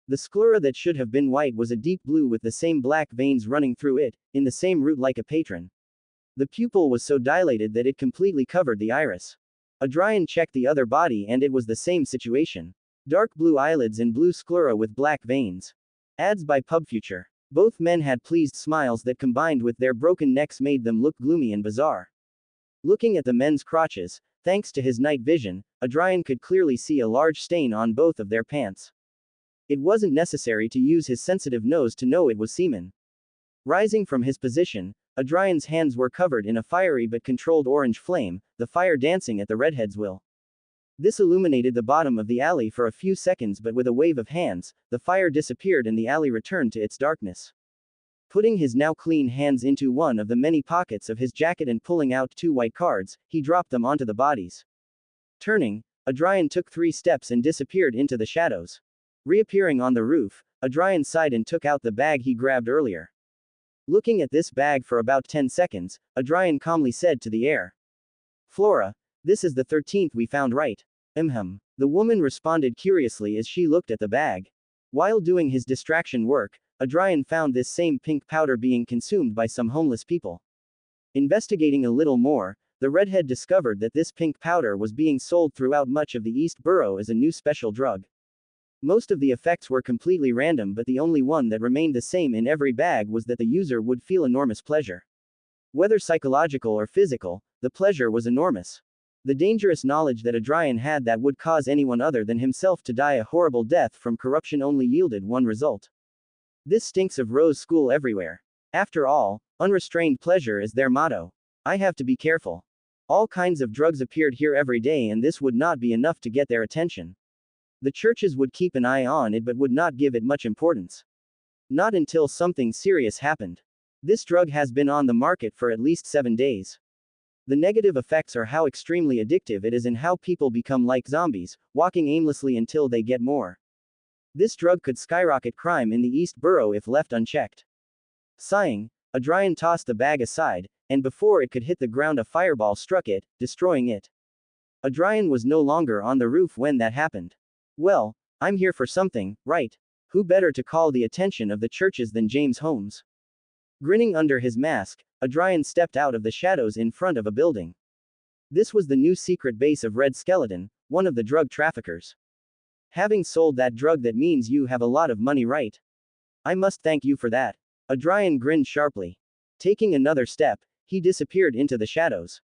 Speaker 1: The sclera that should have been white was a deep blue with the same black veins running through it, in the same root like a patron. The pupil was so dilated that it completely covered the iris. Adrian checked the other body and it was the same situation. Dark blue eyelids and blue sclera with black veins. Ads by PubFuture. Both men had pleased smiles that combined with their broken necks made them look gloomy and bizarre. Looking at the men's crotches, thanks to his night vision, Adrian could clearly see a large stain on both of their pants. It wasn't necessary to use his sensitive nose to know it was semen. Rising from his position, Adrian's hands were covered in a fiery but controlled orange flame, the fire dancing at the redhead's will. This illuminated the bottom of the alley for a few seconds, but with a wave of hands, the fire disappeared and the alley returned to its darkness. Putting his now clean hands into one of the many pockets of his jacket and pulling out 2 white cards, he dropped them onto the bodies. Turning, Adrian took 3 steps and disappeared into the shadows. Reappearing on the roof, Adrian sighed and took out the bag he grabbed earlier. Looking at this bag for about 10 seconds, Adrian calmly said to the air, "Flora, this is the 13th we found, right?" The woman responded curiously as she looked at the bag. While doing his distraction work, Adrian found this same pink powder being consumed by some homeless people. Investigating a little more, the redhead discovered that this pink powder was being sold throughout much of the East Borough as a new special drug. Most of the effects were completely random, but the only one that remained the same in every bag was that the user would feel enormous pleasure. Whether psychological or physical, the pleasure was enormous. The dangerous knowledge that Adrian had that would cause anyone other than himself to die a horrible death from corruption only yielded one result. This stinks of Rose School everywhere. After all, unrestrained pleasure is their motto. I have to be careful. All kinds of drugs appeared here every day, and this would not be enough to get their attention. The churches would keep an eye on it but would not give it much importance. Not until something serious happened. This drug has been on the market for at least 7 days. The negative effects are how extremely addictive it is and how people become like zombies, walking aimlessly until they get more. This drug could skyrocket crime in the East Borough if left unchecked. Sighing, Adrian tossed the bag aside, and before it could hit the ground a fireball struck it, destroying it. Adrian was no longer on the roof when that happened. Well, I'm here for something, right? Who better to call the attention of the churches than James Holmes? Grinning under his mask, Adrian stepped out of the shadows in front of a building. This was the new secret base of Red Skeleton, one of the drug traffickers. Having sold that drug, that means you have a lot of money, right? I must thank you for that. Adrian grinned sharply. Taking another step, he disappeared into the shadows.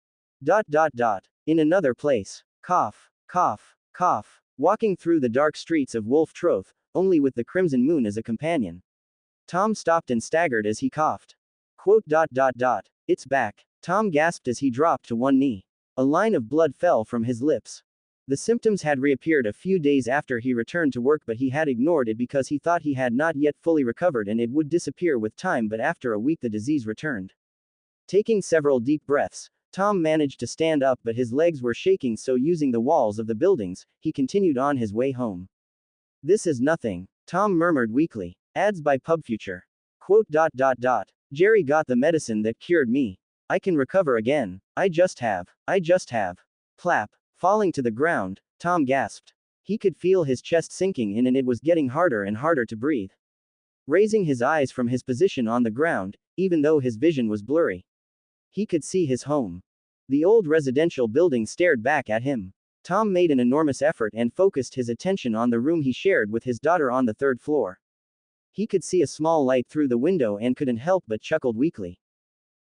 Speaker 1: In another place. Cough, cough, cough. Walking through the dark streets of Wolf Troth, only with the crimson moon as a companion. Tom stopped and staggered as he coughed. It's back. Tom gasped as he dropped to one knee. A line of blood fell from his lips. The symptoms had reappeared a few days after he returned to work, but he had ignored it because he thought he had not yet fully recovered and it would disappear with time, but after a week the disease returned. Taking several deep breaths, Tom managed to stand up, but his legs were shaking, so using the walls of the buildings, he continued on his way home. This is nothing, Tom murmured weakly. Ads by PubFuture. Jerry got the medicine that cured me. I can recover again. I just have. Plap. Falling to the ground, Tom gasped. He could feel his chest sinking in and it was getting harder and harder to breathe. Raising his eyes from his position on the ground, even though his vision was blurry, he could see his home. The old residential building stared back at him. Tom made an enormous effort and focused his attention on the room he shared with his daughter on the 3rd floor. He could see a small light through the window and couldn't help but chuckled weakly.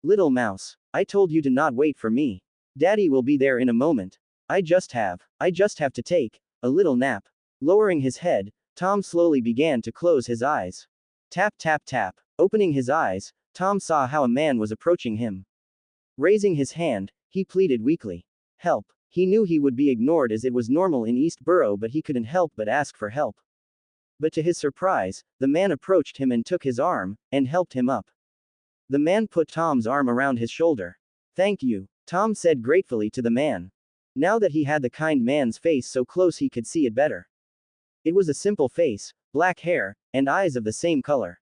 Speaker 1: Little mouse, I told you to not wait for me. Daddy will be there in a moment. I just have to take a little nap. Lowering his head, Tom slowly began to close his eyes. Tap tap tap. Opening his eyes, Tom saw how a man was approaching him. Raising his hand, he pleaded weakly. Help. He knew he would be ignored as it was normal in East Borough, but he couldn't help but ask for help. But to his surprise, the man approached him and took his arm, and helped him up. The man put Tom's arm around his shoulder. Thank you, Tom said gratefully to the man. Now that he had the kind man's face so close he could see it better. It was a simple face, black hair, and eyes of the same color.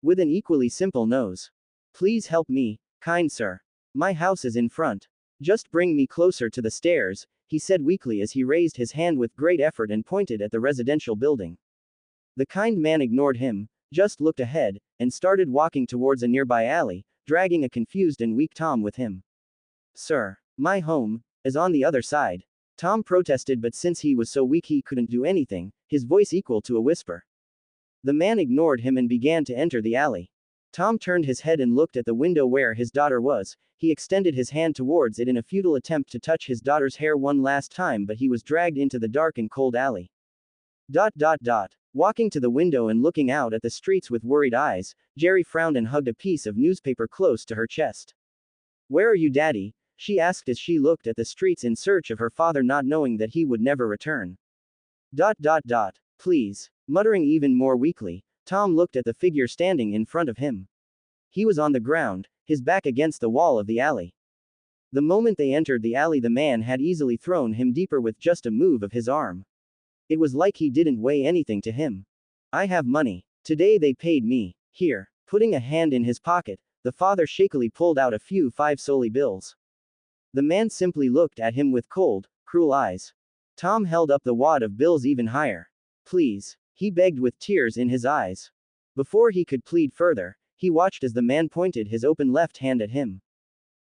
Speaker 1: With an equally simple nose. Please help me, kind sir. My house is in front. Just bring me closer to the stairs, he said weakly as he raised his hand with great effort and pointed at the residential building. The kind man ignored him, just looked ahead, and started walking towards a nearby alley, dragging a confused and weak Tom with him. Sir, my home is on the other side. Tom protested, but since he was so weak he couldn't do anything, his voice equal to a whisper. The man ignored him and began to enter the alley. Tom turned his head and looked at the window where his daughter was. He extended his hand towards it in a futile attempt to touch his daughter's hair one last time, but he was dragged into the dark and cold alley. Walking to the window and looking out at the streets with worried eyes, Jerry frowned and hugged a piece of newspaper close to her chest. "Where are you, Daddy?" she asked as she looked at the streets in search of her father, not knowing that he would never return. Please. Muttering even more weakly, Tom looked at the figure standing in front of him. He was on the ground, his back against the wall of the alley. The moment they entered the alley, the man had easily thrown him deeper with just a move of his arm. It was like he didn't weigh anything to him. "I have money. Today they paid me. Here." Putting a hand in his pocket, the father shakily pulled out a few 5 soldi bills. The man simply looked at him with cold, cruel eyes. Tom held up the wad of bills even higher. "Please," he begged with tears in his eyes. Before he could plead further, he watched as the man pointed his open left hand at him.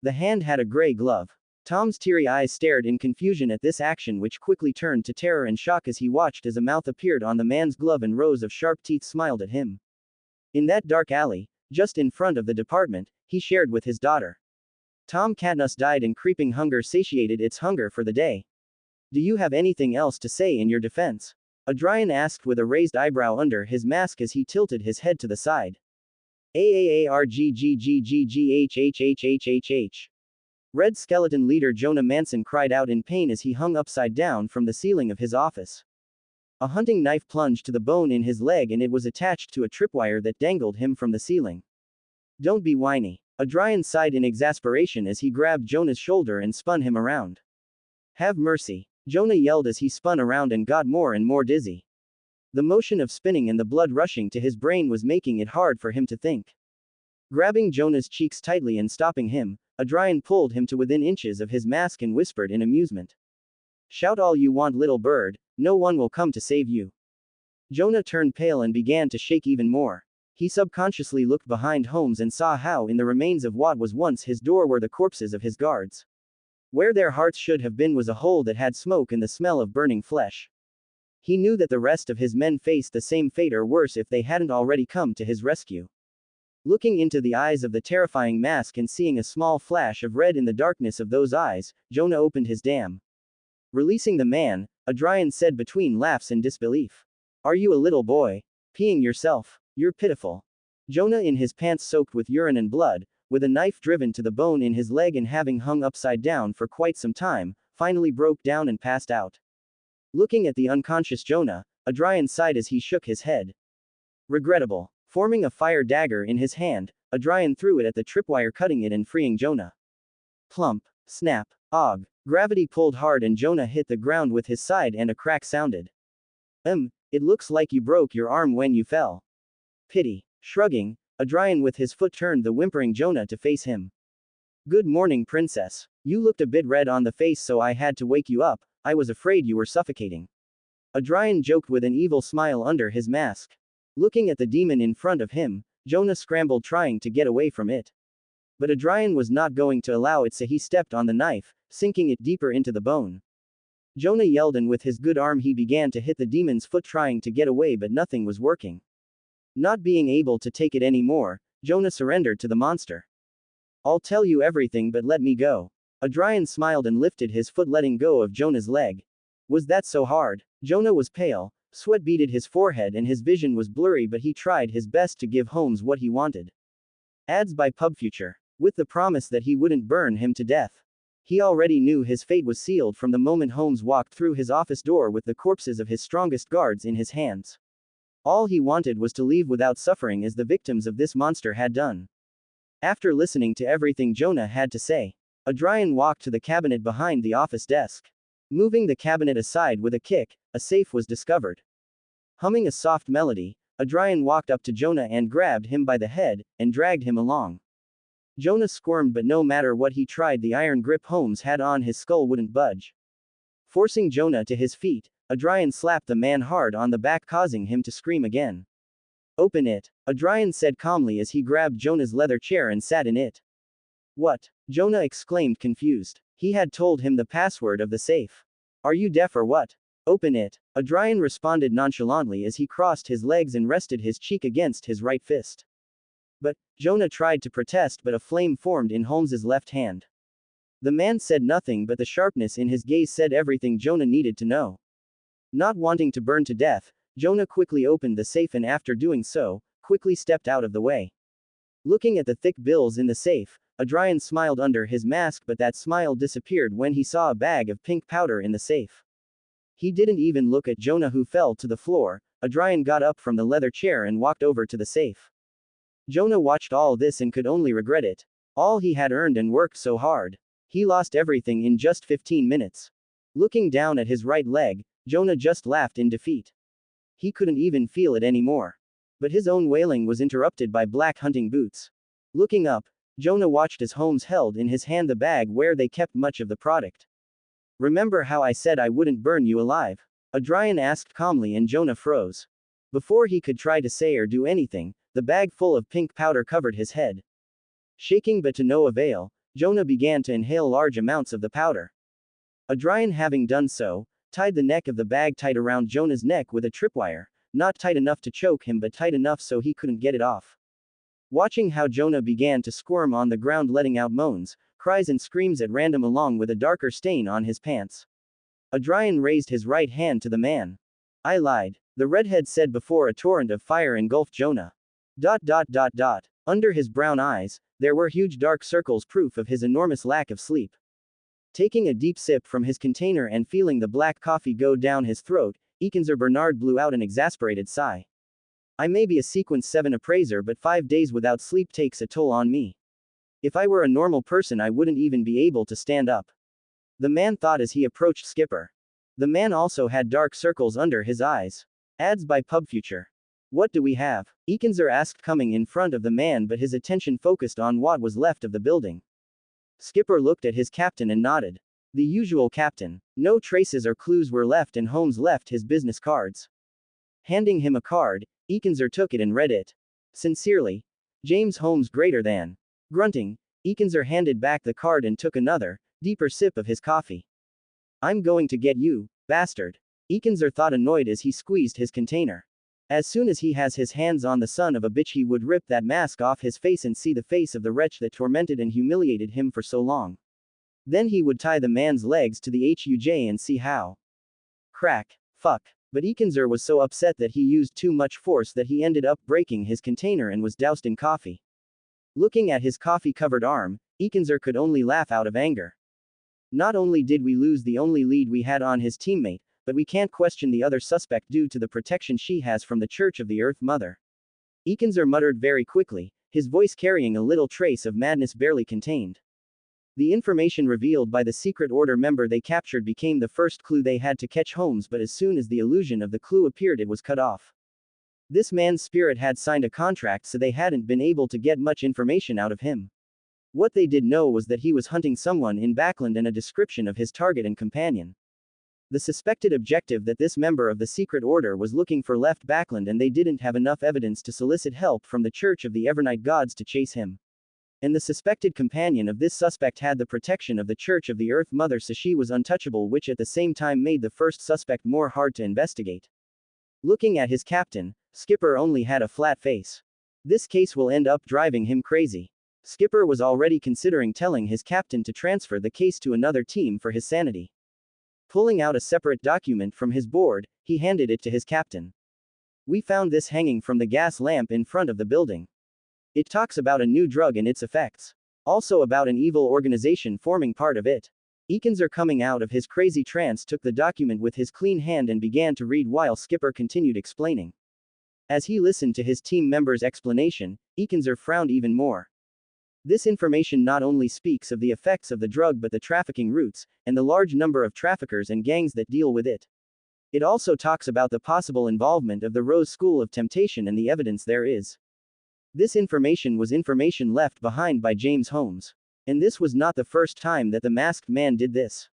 Speaker 1: The hand had a gray glove. Tom's teary eyes stared in confusion at this action, which quickly turned to terror and shock as he watched as a mouth appeared on the man's glove and rows of sharp teeth smiled at him. In that dark alley, just in front of the department he shared with his daughter, Tom Katniss died, and creeping hunger satiated its hunger for the day. "Do you have anything else to say in your defense?" Adrian asked with a raised eyebrow under his mask as he tilted his head to the side. "AAARGGGGGHHHHHH. Red Skeleton leader Jonah Manson cried out in pain as he hung upside down from the ceiling of his office. A hunting knife plunged to the bone in his leg and it was attached to a tripwire that dangled him from the ceiling. "Don't be whiny." Adrian sighed in exasperation as he grabbed Jonah's shoulder and spun him around. "Have mercy." Jonah yelled as he spun around and got more and more dizzy. The motion of spinning and the blood rushing to his brain was making it hard for him to think. Grabbing Jonah's cheeks tightly and stopping him, Adrian pulled him to within inches of his mask and whispered in amusement. "Shout all you want, little bird, no one will come to save you." Jonah turned pale and began to shake even more. He subconsciously looked behind Holmes and saw how in the remains of what was once his door were the corpses of his guards. Where their hearts should have been was a hole that had smoke and the smell of burning flesh. He knew that the rest of his men faced the same fate or worse if they hadn't already come to his rescue. Looking into the eyes of the terrifying mask and seeing a small flash of red in the darkness of those eyes, Jonah opened his dam. Releasing the man, Adrian said between laughs and disbelief. "Are you a little boy? Peeing yourself? You're pitiful." Jonah, in his pants soaked with urine and blood, with a knife driven to the bone in his leg and having hung upside down for quite some time, finally broke down and passed out. Looking at the unconscious Jonah, Adrian sighed as he shook his head. Regrettable. Forming a fire dagger in his hand, Adrian threw it at the tripwire, cutting it and freeing Jonah. Plump. Snap. Og. Gravity pulled hard and Jonah hit the ground with his side and a crack sounded. It looks like you broke your arm when you fell." Pity. Shrugging, Adrian with his foot turned the whimpering Jonah to face him. "Good morning, princess. You looked a bit red on the face, so I had to wake you up. I was afraid you were suffocating." Adrian joked with an evil smile under his mask. Looking at the demon in front of him, Jonah scrambled trying to get away from it. But Adrian was not going to allow it, so he stepped on the knife, sinking it deeper into the bone. Jonah yelled and with his good arm he began to hit the demon's foot trying to get away, but nothing was working. Not being able to take it anymore, Jonah surrendered to the monster. "I'll tell you everything, but let me go." Adrian smiled and lifted his foot, letting go of Jonah's leg. Was that so hard? Jonah was pale, sweat beaded his forehead and his vision was blurry, but he tried his best to give Holmes what he wanted. Ads by PubFuture. With the promise that he wouldn't burn him to death. He already knew his fate was sealed from the moment Holmes walked through his office door with the corpses of his strongest guards in his hands. All he wanted was to leave without suffering as the victims of this monster had done. After listening to everything Jonah had to say, Adrian walked to the cabinet behind the office desk. Moving the cabinet aside with a kick, a safe was discovered. Humming a soft melody, Adrian walked up to Jonah and grabbed him by the head, and dragged him along. Jonah squirmed, but no matter what he tried, the iron grip Holmes had on his skull wouldn't budge. Forcing Jonah to his feet, Adrian slapped the man hard on the back, causing him to scream again. "Open it," Adrian said calmly as he grabbed Jonah's leather chair and sat in it. "What?" Jonah exclaimed, confused. He had told him the password of the safe. "Are you deaf or what? Open it," Adrian responded nonchalantly as he crossed his legs and rested his cheek against his right fist. But Jonah tried to protest, but a flame formed in Holmes's left hand. The man said nothing, but the sharpness in his gaze said everything Jonah needed to know. Not wanting to burn to death, Jonah quickly opened the safe and after doing so, quickly stepped out of the way. Looking at the thick bills in the safe, Adrian smiled under his mask, but that smile disappeared when he saw a bag of pink powder in the safe. He didn't even look at Jonah, who fell to the floor. Adrian got up from the leather chair and walked over to the safe. Jonah watched all this and could only regret it. All he had earned and worked so hard. He lost everything in just 15 minutes. Looking down at his right leg, Jonah just laughed in defeat. He couldn't even feel it anymore. But his own wailing was interrupted by black hunting boots. Looking up, Jonah watched as Holmes held in his hand the bag where they kept much of the product. "Remember how I said I wouldn't burn you alive?" Adrian asked calmly, and Jonah froze. Before he could try to say or do anything, the bag full of pink powder covered his head. Shaking but to no avail, Jonah began to inhale large amounts of the powder. Adrian, having done so, tied the neck of the bag tight around Jonah's neck with a tripwire, not tight enough to choke him but tight enough so he couldn't get it off. Watching how Jonah began to squirm on the ground, letting out moans, cries and screams at random along with a darker stain on his pants, Adrian raised his right hand to the man. "I lied," the redhead said before a torrent of fire engulfed Jonah. Under his brown eyes, there were huge dark circles, proof of his enormous lack of sleep. Taking a deep sip from his container and feeling the black coffee go down his throat, Ekenzer Bernard blew out an exasperated sigh. "I may be a Sequence 7 appraiser, but 5 days without sleep takes a toll on me. If I were a normal person, I wouldn't even be able to stand up," the man thought as he approached Skipper. The man also had dark circles under his eyes. Ads by PubFuture. "What do we have?" Ekenzer asked, coming in front of the man, but his attention focused on what was left of the building. Skipper looked at his captain and nodded. "The usual, Captain. No traces or clues were left, and Holmes left his business cards." Handing him a card, Ekenzer took it and read it. "Sincerely, James Holmes." Grunting, Ekenzer handed back the card and took another, deeper sip of his coffee. "I'm going to get you, bastard," Ekenzer thought, annoyed as he squeezed his container. As soon as he has his hands on the son of a bitch, he would rip that mask off his face and see the face of the wretch that tormented and humiliated him for so long. Then he would tie the man's legs to the HUJ and see how. Crack. Fuck. But Ekenzer was so upset that he used too much force that he ended up breaking his container and was doused in coffee. Looking at his coffee-covered arm, Ekenzer could only laugh out of anger. Not only did we lose the only lead we had on his teammate, but we can't question the other suspect due to the protection she has from the Church of the Earth Mother. Ekenzer muttered very quickly, his voice carrying a little trace of madness barely contained. The information revealed by the secret order member they captured became the first clue they had to catch Holmes, but as soon as the illusion of the clue appeared, it was cut off. This man's spirit had signed a contract, so they hadn't been able to get much information out of him. What they did know was that he was hunting someone in Backland and a description of his target and companion. The suspected objective that this member of the secret order was looking for left Backland, and they didn't have enough evidence to solicit help from the Church of the Evernight Gods to chase him. And the suspected companion of this suspect had the protection of the Church of the Earth Mother, so she was untouchable, which at the same time made the first suspect more hard to investigate. Looking at his captain, Skipper only had a flat face. This case will end up driving him crazy. Skipper was already considering telling his captain to transfer the case to another team for his sanity. Pulling out a separate document from his board, he handed it to his captain. "We found this hanging from the gas lamp in front of the building. It talks about a new drug and its effects. Also about an evil organization forming part of it." Ekenzer, coming out of his crazy trance, took the document with his clean hand and began to read while Skipper continued explaining. As he listened to his team member's explanation, Ekenzer frowned even more. This information not only speaks of the effects of the drug but the trafficking routes, and the large number of traffickers and gangs that deal with it. It also talks about the possible involvement of the Rose School of Temptation and the evidence there is. This information was information left behind by James Holmes. And this was not the first time that the masked man did this.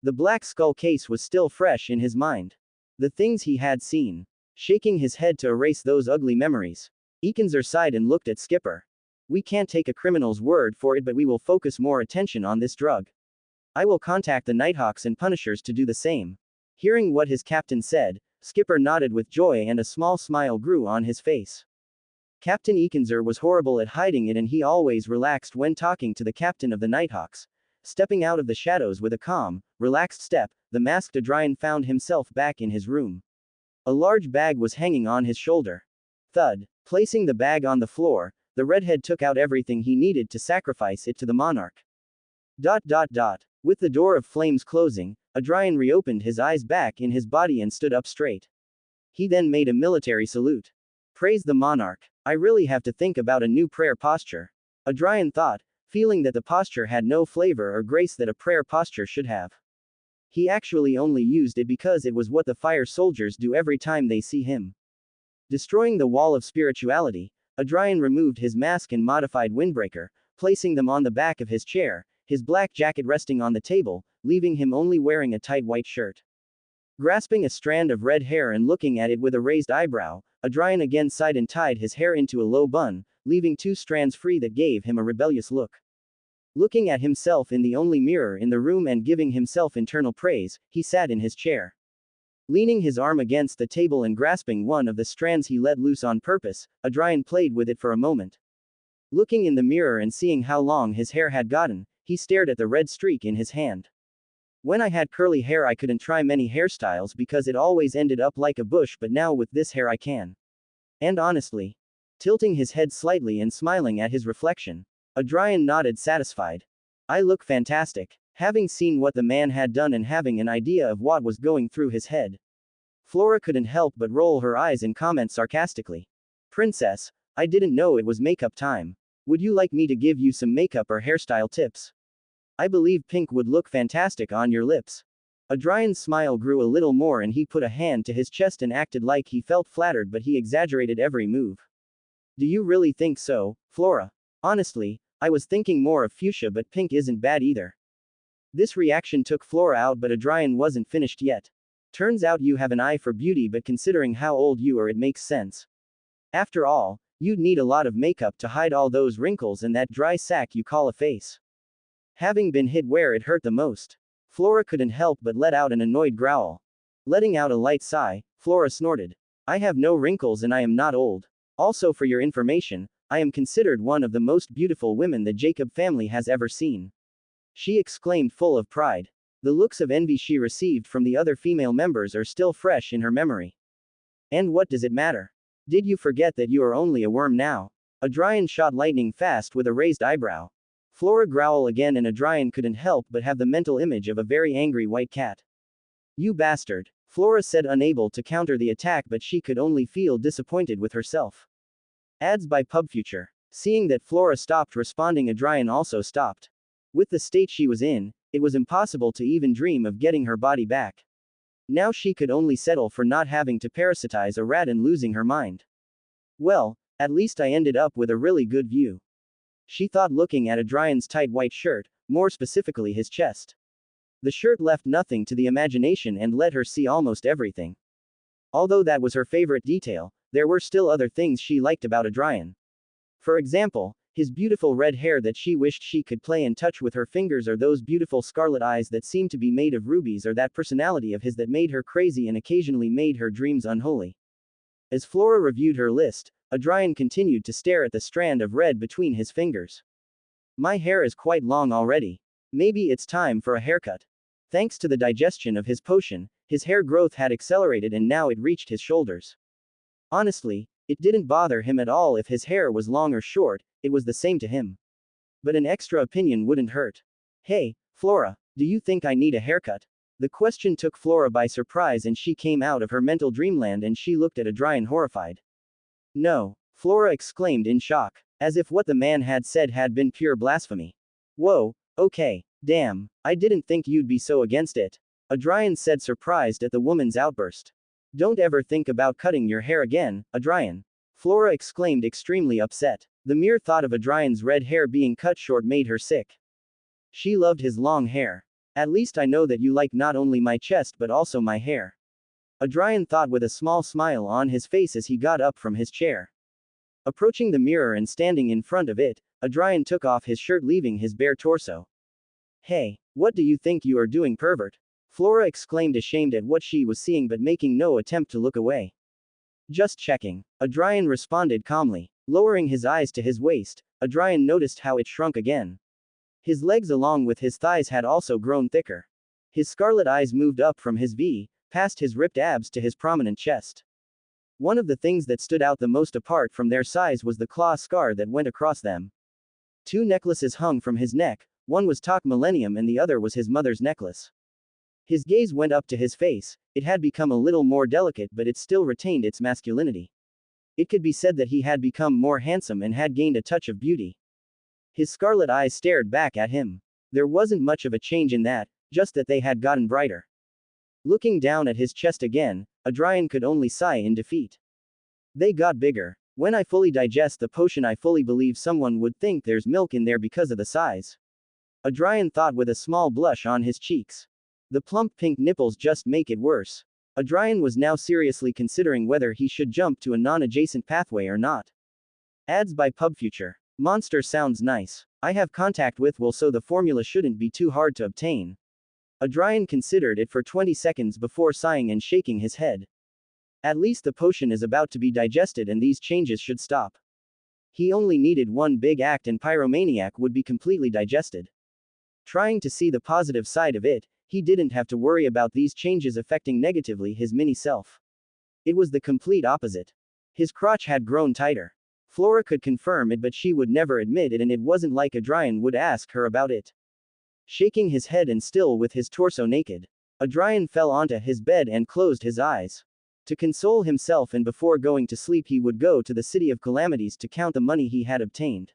Speaker 1: The Black Skull case was still fresh in his mind. The things he had seen. Shaking his head to erase those ugly memories, Ekenzer sighed and looked at Skipper. "We can't take a criminal's word for it, but we will focus more attention on this drug. I will contact the Nighthawks and Punishers to do the same." Hearing what his captain said, Skipper nodded with joy and a small smile grew on his face. Captain Ekenzer was horrible at hiding it, and he always relaxed when talking to the captain of the Nighthawks. Stepping out of the shadows with a calm, relaxed step, the masked Adrian found himself back in his room. A large bag was hanging on his shoulder. Thud. Placing the bag on the floor, the redhead took out everything he needed to sacrifice it to the monarch. With the door of flames closing, Adrian reopened his eyes back in his body and stood up straight. He then made a military salute. Praise the monarch. I really have to think about a new prayer posture. Adrian thought, feeling that the posture had no flavor or grace that a prayer posture should have. He actually only used it because it was what the fire soldiers do every time they see him. Destroying the wall of spirituality, Adrian removed his mask and modified windbreaker, placing them on the back of his chair, his black jacket resting on the table, leaving him only wearing a tight white shirt. Grasping a strand of red hair and looking at it with a raised eyebrow, Adrian again sighed and tied his hair into a low bun, leaving 2 strands free that gave him a rebellious look. Looking at himself in the only mirror in the room and giving himself internal praise, he sat in his chair. Leaning his arm against the table and grasping one of the strands he let loose on purpose, Adrian played with it for a moment. Looking in the mirror and seeing how long his hair had gotten, he stared at the red streak in his hand. When I had curly hair I couldn't try many hairstyles because it always ended up like a bush, but now with this hair I can. And honestly. Tilting his head slightly and smiling at his reflection, Adrian nodded satisfied. I look fantastic. Having seen what the man had done and having an idea of what was going through his head, Flora couldn't help but roll her eyes and comment sarcastically. Princess, I didn't know it was makeup time. Would you like me to give you some makeup or hairstyle tips? I believe pink would look fantastic on your lips. Adrian's smile grew a little more and he put a hand to his chest and acted like he felt flattered, but he exaggerated every move. Do you really think so, Flora? Honestly, I was thinking more of fuchsia, but pink isn't bad either. This reaction took Flora out, but Adrian wasn't finished yet. Turns out you have an eye for beauty, but considering how old you are it makes sense. After all, you'd need a lot of makeup to hide all those wrinkles and that dry sack you call a face. Having been hit where it hurt the most, Flora couldn't help but let out an annoyed growl. Letting out a light sigh, Flora snorted. I have no wrinkles and I am not old. Also, for your information, I am considered one of the most beautiful women the Jacob family has ever seen. She exclaimed, full of pride. The looks of envy she received from the other female members are still fresh in her memory. And what does it matter? Did you forget that you are only a worm now? Adrian shot lightning fast with a raised eyebrow. Flora growled again and Adrian couldn't help but have the mental image of a very angry white cat. You bastard, Flora said, unable to counter the attack, but she could only feel disappointed with herself. Ads by PubFuture. Seeing that Flora stopped responding, Adrian also stopped. With the state she was in, it was impossible to even dream of getting her body back. Now she could only settle for not having to parasitize a rat and losing her mind. Well, at least I ended up with a really good view. She thought, looking at Adrian's tight white shirt, more specifically his chest. The shirt left nothing to the imagination and let her see almost everything. Although that was her favorite detail, there were still other things she liked about Adrian. For example, his beautiful red hair that she wished she could play and touch with her fingers, or those beautiful scarlet eyes that seemed to be made of rubies, or that personality of his that made her crazy and occasionally made her dreams unholy. As Flora reviewed her list, Adrian continued to stare at the strand of red between his fingers. My hair is quite long already. Maybe it's time for a haircut. Thanks to the digestion of his potion, his hair growth had accelerated and now it reached his shoulders. Honestly, it didn't bother him at all if his hair was long or short, it was the same to him. But an extra opinion wouldn't hurt. Hey, Flora, do you think I need a haircut? The question took Flora by surprise and she came out of her mental dreamland and she looked at Adrian horrified. No, Flora exclaimed in shock, as if what the man had said had been pure blasphemy. Whoa, okay, damn, I didn't think you'd be so against it, Adrian said, surprised at the woman's outburst. Don't ever think about cutting your hair again, Adrian, Flora exclaimed, extremely upset. The mere thought of Adrian's red hair being cut short made her sick. She loved his long hair. At least I know that you like not only my chest but also my hair, Adrian thought with a small smile on his face as he got up from his chair. Approaching the mirror and standing in front of it, Adrian took off his shirt, leaving his bare torso. Hey, what do you think you are doing, pervert? Flora exclaimed, ashamed at what she was seeing but making no attempt to look away. Just checking, Adrian responded calmly. Lowering his eyes to his waist, Adrian noticed how it shrunk again. His legs along with his thighs had also grown thicker. His scarlet eyes moved up from his V, past his ripped abs to his prominent chest. One of the things that stood out the most apart from their size was the claw scar that went across them. 2 necklaces hung from his neck, one was Talk Millennium and the other was his mother's necklace. His gaze went up to his face, it had become a little more delicate but it still retained its masculinity. It could be said that he had become more handsome and had gained a touch of beauty. His scarlet eyes stared back at him. There wasn't much of a change in that, just that they had gotten brighter. Looking down at his chest again, Adrian could only sigh in defeat. They got bigger. When I fully digest the potion I fully believe someone would think there's milk in there because of the size. Adrian thought with a small blush on his cheeks. The plump pink nipples just make it worse. Adrian was now seriously considering whether he should jump to a non-adjacent pathway or not. Ads by PubFuture. Monster sounds nice. I have contact with Will so the formula shouldn't be too hard to obtain. Adrian considered it for 20 seconds before sighing and shaking his head. At least the potion is about to be digested and these changes should stop. He only needed one big act and Pyromaniac would be completely digested. Trying to see the positive side of it, he didn't have to worry about these changes affecting negatively his mini-self. It was the complete opposite. His crotch had grown tighter. Flora could confirm it but she would never admit it and it wasn't like Adrian would ask her about it. Shaking his head and still with his torso naked, Adrian fell onto his bed and closed his eyes. To console himself and before going to sleep he would go to the City of Calamities to count the money he had obtained.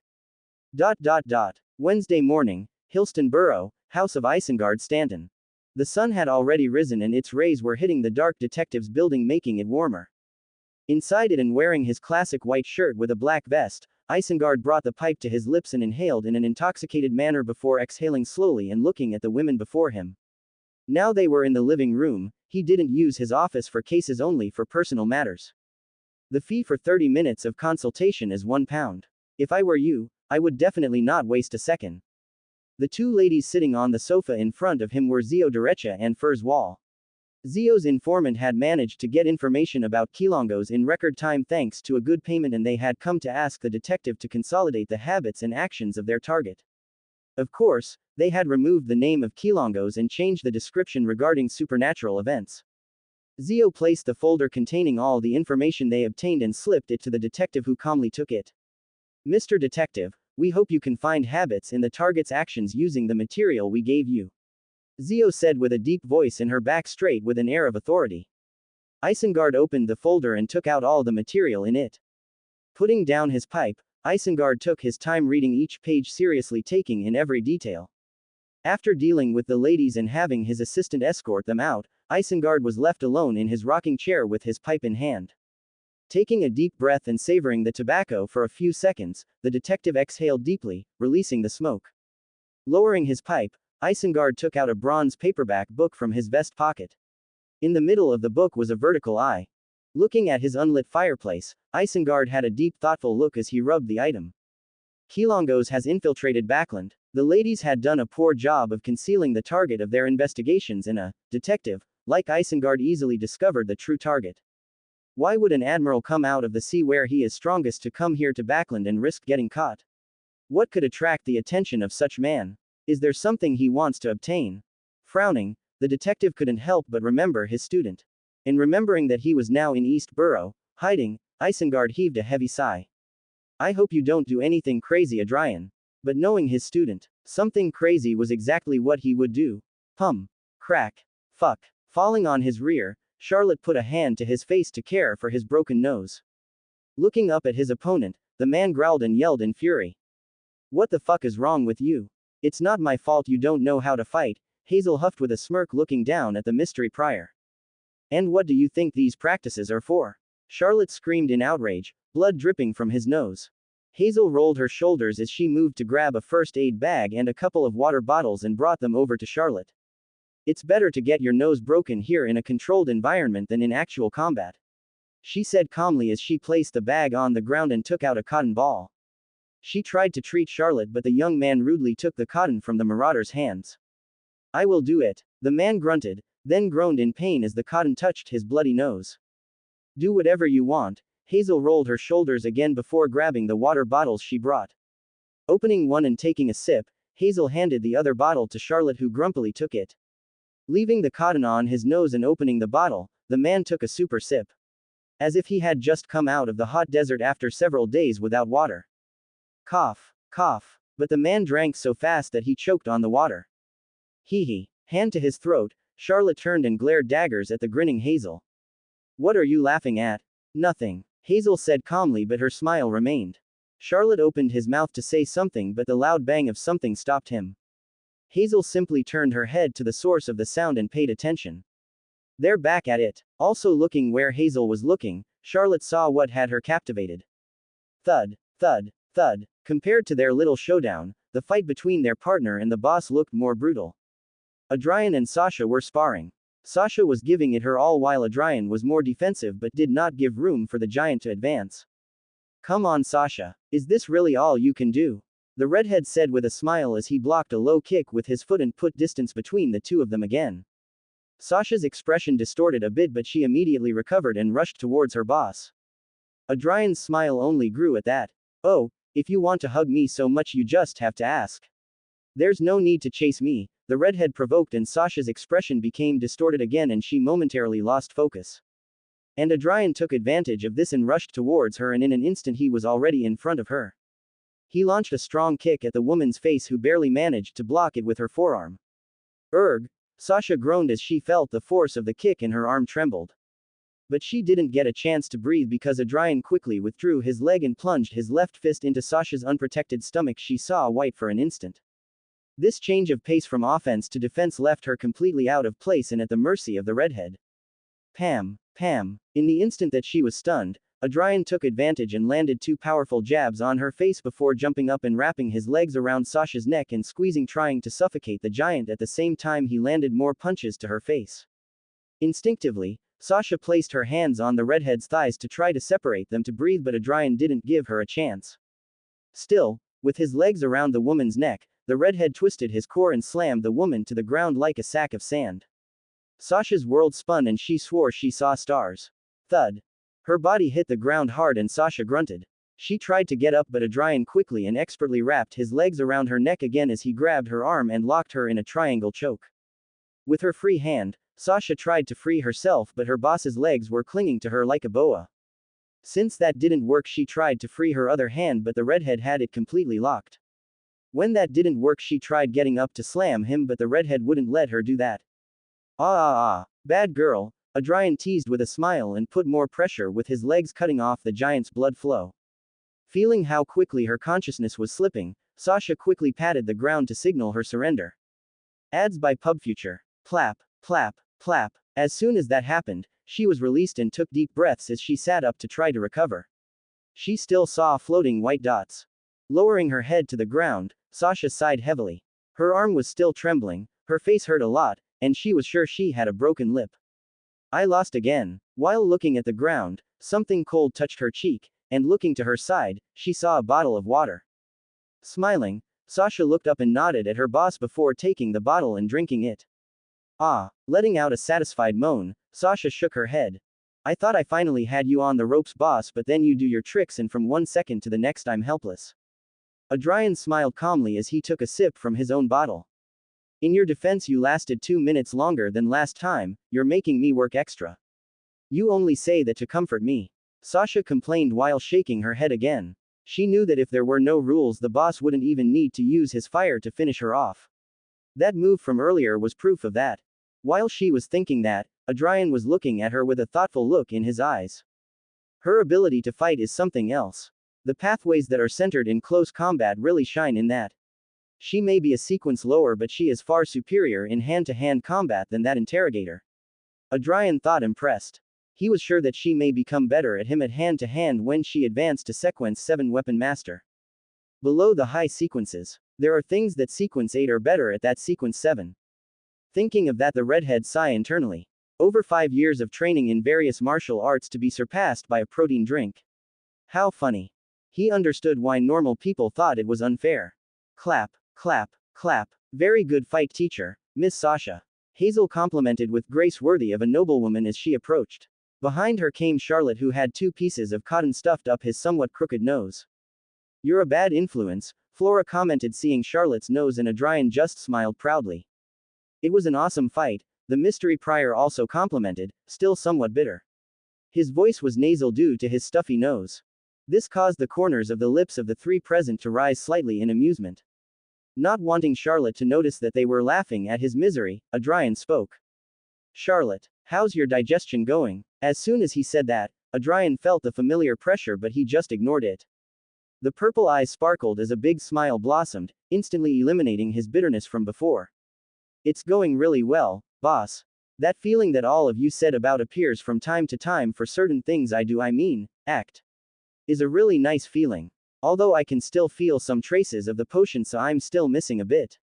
Speaker 1: Wednesday morning, Hillston Borough, House of Isengard Stanton. The sun had already risen and its rays were hitting the dark detective's building making it warmer. Inside it and wearing his classic white shirt with a black vest, Isengard brought the pipe to his lips and inhaled in an intoxicated manner before exhaling slowly and looking at the women before him. Now they were in the living room, he didn't use his office for cases only for personal matters. The fee for 30 minutes of consultation is £1. If I were you, I would definitely not waste a second. The 2 ladies sitting on the sofa in front of him were Zio Derecha and Furs Wall. Zio's informant had managed to get information about Kilongos in record time thanks to a good payment and they had come to ask the detective to consolidate the habits and actions of their target. Of course, they had removed the name of Kilongos and changed the description regarding supernatural events. Zio placed the folder containing all the information they obtained and slipped it to the detective who calmly took it. Mr. Detective, we hope you can find habits in the target's actions using the material we gave you. Zio said with a deep voice and her back straight with an air of authority. Isengard opened the folder and took out all the material in it. Putting down his pipe, Isengard took his time reading each page seriously taking in every detail. After dealing with the ladies and having his assistant escort them out, Isengard was left alone in his rocking chair with his pipe in hand. Taking a deep breath and savoring the tobacco for a few seconds, the detective exhaled deeply, releasing the smoke. Lowering his pipe, Isengard took out a bronze paperback book from his vest pocket. In the middle of the book was a vertical eye. Looking at his unlit fireplace, Isengard had a deep thoughtful look as he rubbed the item. Kilongos has infiltrated Backland. The ladies had done a poor job of concealing the target of their investigations and a detective, like Isengard easily discovered the true target. Why would an admiral come out of the sea where he is strongest to come here to Backland and risk getting caught? What could attract the attention of such man? Is there something he wants to obtain? Frowning, the detective couldn't help but remember his student. In remembering that he was now in East Borough, hiding, Isengard heaved a heavy sigh. I hope you don't do anything crazy, Adrian. But knowing his student, something crazy was exactly what he would do. Crack. Fuck. Falling on his rear, Charlotte put a hand to his face to care for his broken nose. Looking up at his opponent, the man growled and yelled in fury. What the fuck is wrong with you? It's not my fault you don't know how to fight, Hazel huffed with a smirk looking down at the mystery prior. And what do you think these practices are for? Charlotte screamed in outrage, blood dripping from his nose. Hazel rolled her shoulders as she moved to grab a first aid bag and a couple of water bottles and brought them over to Charlotte. It's better to get your nose broken here in a controlled environment than in actual combat, she said calmly as she placed the bag on the ground and took out a cotton ball. She tried to treat Charlotte but the young man rudely took the cotton from the marauder's hands. I will do it, the man grunted, then groaned in pain as the cotton touched his bloody nose. Do whatever you want, Hazel rolled her shoulders again before grabbing the water bottles she brought. Opening one and taking a sip, Hazel handed the other bottle to Charlotte, who grumpily took it. Leaving the cotton on his nose and opening the bottle, the man took a super sip. As if he had just come out of the hot desert after several days without water. Cough, cough, but the man drank so fast that he choked on the water. Hee. Hand to his throat, Charlotte turned and glared daggers at the grinning Hazel. What are you laughing at? Nothing, Hazel said calmly, but her smile remained. Charlotte opened his mouth to say something, but the loud bang of something stopped him. Hazel simply turned her head to the source of the sound and paid attention. They're back at it. Also looking where Hazel was looking, Charlotte saw what had her captivated. Thud, thud, thud. Compared to their little showdown, the fight between their partner and the boss looked more brutal. Adrian and Sasha were sparring. Sasha was giving it her all while Adrian was more defensive but did not give room for the giant to advance. Come on, Sasha. Is this really all you can do? The redhead said with a smile as he blocked a low kick with his foot and put distance between the two of them again. Sasha's expression distorted a bit, but she immediately recovered and rushed towards her boss. Adrian's smile only grew at that. Oh, if you want to hug me so much you just have to ask. There's no need to chase me, the redhead provoked, and Sasha's expression became distorted again and she momentarily lost focus. And Adrian took advantage of this and rushed towards her, and in an instant he was already in front of her. He launched a strong kick at the woman's face, who barely managed to block it with her forearm. Erg! Sasha groaned as she felt the force of the kick and her arm trembled. But she didn't get a chance to breathe because Adrian quickly withdrew his leg and plunged his left fist into Sasha's unprotected stomach. She saw white for an instant. This change of pace from offense to defense left her completely out of place and at the mercy of the redhead. Pam, Pam. In the instant that she was stunned, Adrian took advantage and landed two powerful jabs on her face before jumping up and wrapping his legs around Sasha's neck and squeezing, trying to suffocate the giant. At the same time he landed more punches to her face. Instinctively, Sasha placed her hands on the redhead's thighs to try to separate them to breathe, but Adrian didn't give her a chance. Still, with his legs around the woman's neck, the redhead twisted his core and slammed the woman to the ground like a sack of sand. Sasha's world spun and she swore she saw stars. Thud. Her body hit the ground hard and Sasha grunted. She tried to get up, but Adrian quickly and expertly wrapped his legs around her neck again as he grabbed her arm and locked her in a triangle choke. With her free hand, Sasha tried to free herself, but her boss's legs were clinging to her like a boa. Since that didn't work, she tried to free her other hand, but the redhead had it completely locked. When that didn't work, she tried getting up to slam him, but the redhead wouldn't let her do that. Bad girl, Adrian teased with a smile and put more pressure with his legs, cutting off the giant's blood flow. Feeling how quickly her consciousness was slipping, Sasha quickly patted the ground to signal her surrender. Ads by PubFuture. Plap, plap, plap. As soon as that happened, she was released and took deep breaths as she sat up to try to recover. She still saw floating white dots. Lowering her head to the ground, Sasha sighed heavily. Her arm was still trembling, her face hurt a lot, and she was sure she had a broken lip. I lost again. While looking at the ground, something cold touched her cheek, and looking to her side, she saw a bottle of water. Smiling, Sasha looked up and nodded at her boss before taking the bottle and drinking it. Letting out a satisfied moan, Sasha shook her head. I thought I finally had you on the ropes, boss, but then you do your tricks and from one second to the next I'm helpless. Adrian smiled calmly as he took a sip from his own bottle. In your defense, you lasted 2 minutes longer than last time, you're making me work extra. You only say that to comfort me. Sasha complained while shaking her head again. She knew that if there were no rules, the boss wouldn't even need to use his fire to finish her off. That move from earlier was proof of that. While she was thinking that, Adrian was looking at her with a thoughtful look in his eyes. Her ability to fight is something else. The pathways that are centered in close combat really shine in that. She may be a sequence lower, but she is far superior in hand-to-hand combat than that interrogator. Adrian thought, impressed. He was sure that she may become better at him at hand-to-hand when she advanced to Sequence 7 Weapon Master. Below the high sequences, there are things that Sequence 8 are better at that Sequence 7. Thinking of that, the redhead sighed internally. Over 5 years of training in various martial arts to be surpassed by a protein drink. How funny. He understood why normal people thought it was unfair. Clap, clap, clap. Very good fight, teacher, Miss Sasha. Hazel complimented with grace worthy of a noblewoman as she approached. Behind her came Charlotte, who had 2 pieces of cotton stuffed up his somewhat crooked nose. "You're a bad influence," Flora commented, seeing Charlotte's nose, and Adrian just smiled proudly. "It was an awesome fight," the mystery prior also complimented, still somewhat bitter. His voice was nasal due to his stuffy nose. This caused the corners of the lips of the 3 present to rise slightly in amusement. Not wanting Charlotte to notice that they were laughing at his misery, Adrian spoke. "Charlotte, how's your digestion going?" As soon as he said that, Adrian felt the familiar pressure, but he just ignored it. The purple eyes sparkled as a big smile blossomed, instantly eliminating his bitterness from before. "It's going really well, boss. That feeling that all of you said about appears from time to time for certain things I do, act, is a really nice feeling. Although I can still feel some traces of the potion, so I'm still missing a bit."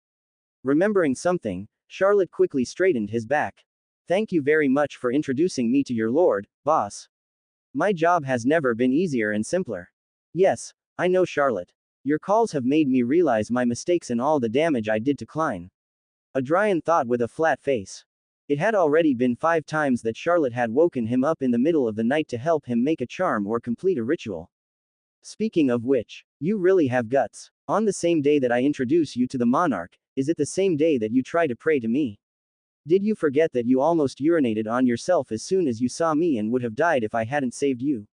Speaker 1: Remembering something, Charlotte quickly straightened his back. "Thank you very much for introducing me to your lord, boss. My job has never been easier and simpler." "Yes, I know, Charlotte. Your calls have made me realize my mistakes and all the damage I did to Klein." Adrian thought with a flat face. It had already been 5 times that Charlotte had woken him up in the middle of the night to help him make a charm or complete a ritual. "Speaking of which, you really have guts. On the same day that I introduce you to the monarch, is it the same day that you try to pray to me? Did you forget that you almost urinated on yourself as soon as you saw me and would have died if I hadn't saved you?"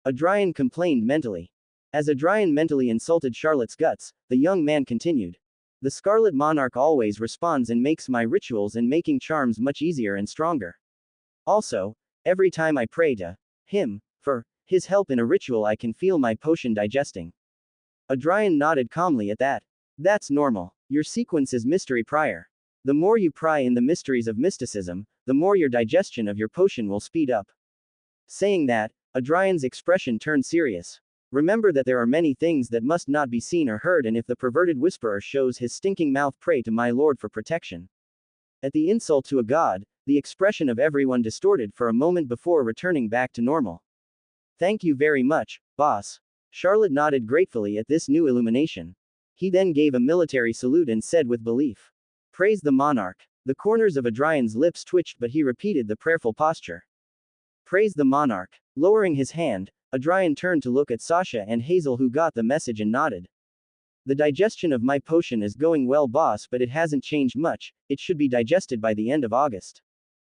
Speaker 1: Adrian complained mentally. As Adrian mentally insulted Charlotte's guts, the young man continued. "The Scarlet Monarch always responds and makes my rituals and making charms much easier and stronger. Also, every time I pray to him for his help in a ritual, I can feel my potion digesting." Adrian nodded calmly at that. "That's normal. Your sequence is mystery prior. The more you pry in the mysteries of mysticism, the more your digestion of your potion will speed up." Saying that, Adrian's expression turned serious. "Remember that there are many things that must not be seen or heard, and if the perverted whisperer shows his stinking mouth, pray to my lord for protection." At the insult to a god, the expression of everyone distorted for a moment before returning back to normal. "Thank you very much, boss." Charlotte nodded gratefully at this new illumination. He then gave a military salute and said with belief, "Praise the monarch." The corners of Adrian's lips twitched, but he repeated the prayerful posture. "Praise the monarch." Lowering his hand, Adrian turned to look at Sasha and Hazel, who got the message and nodded. "The digestion of my potion is going well, boss, but it hasn't changed much. It should be digested by the end of August."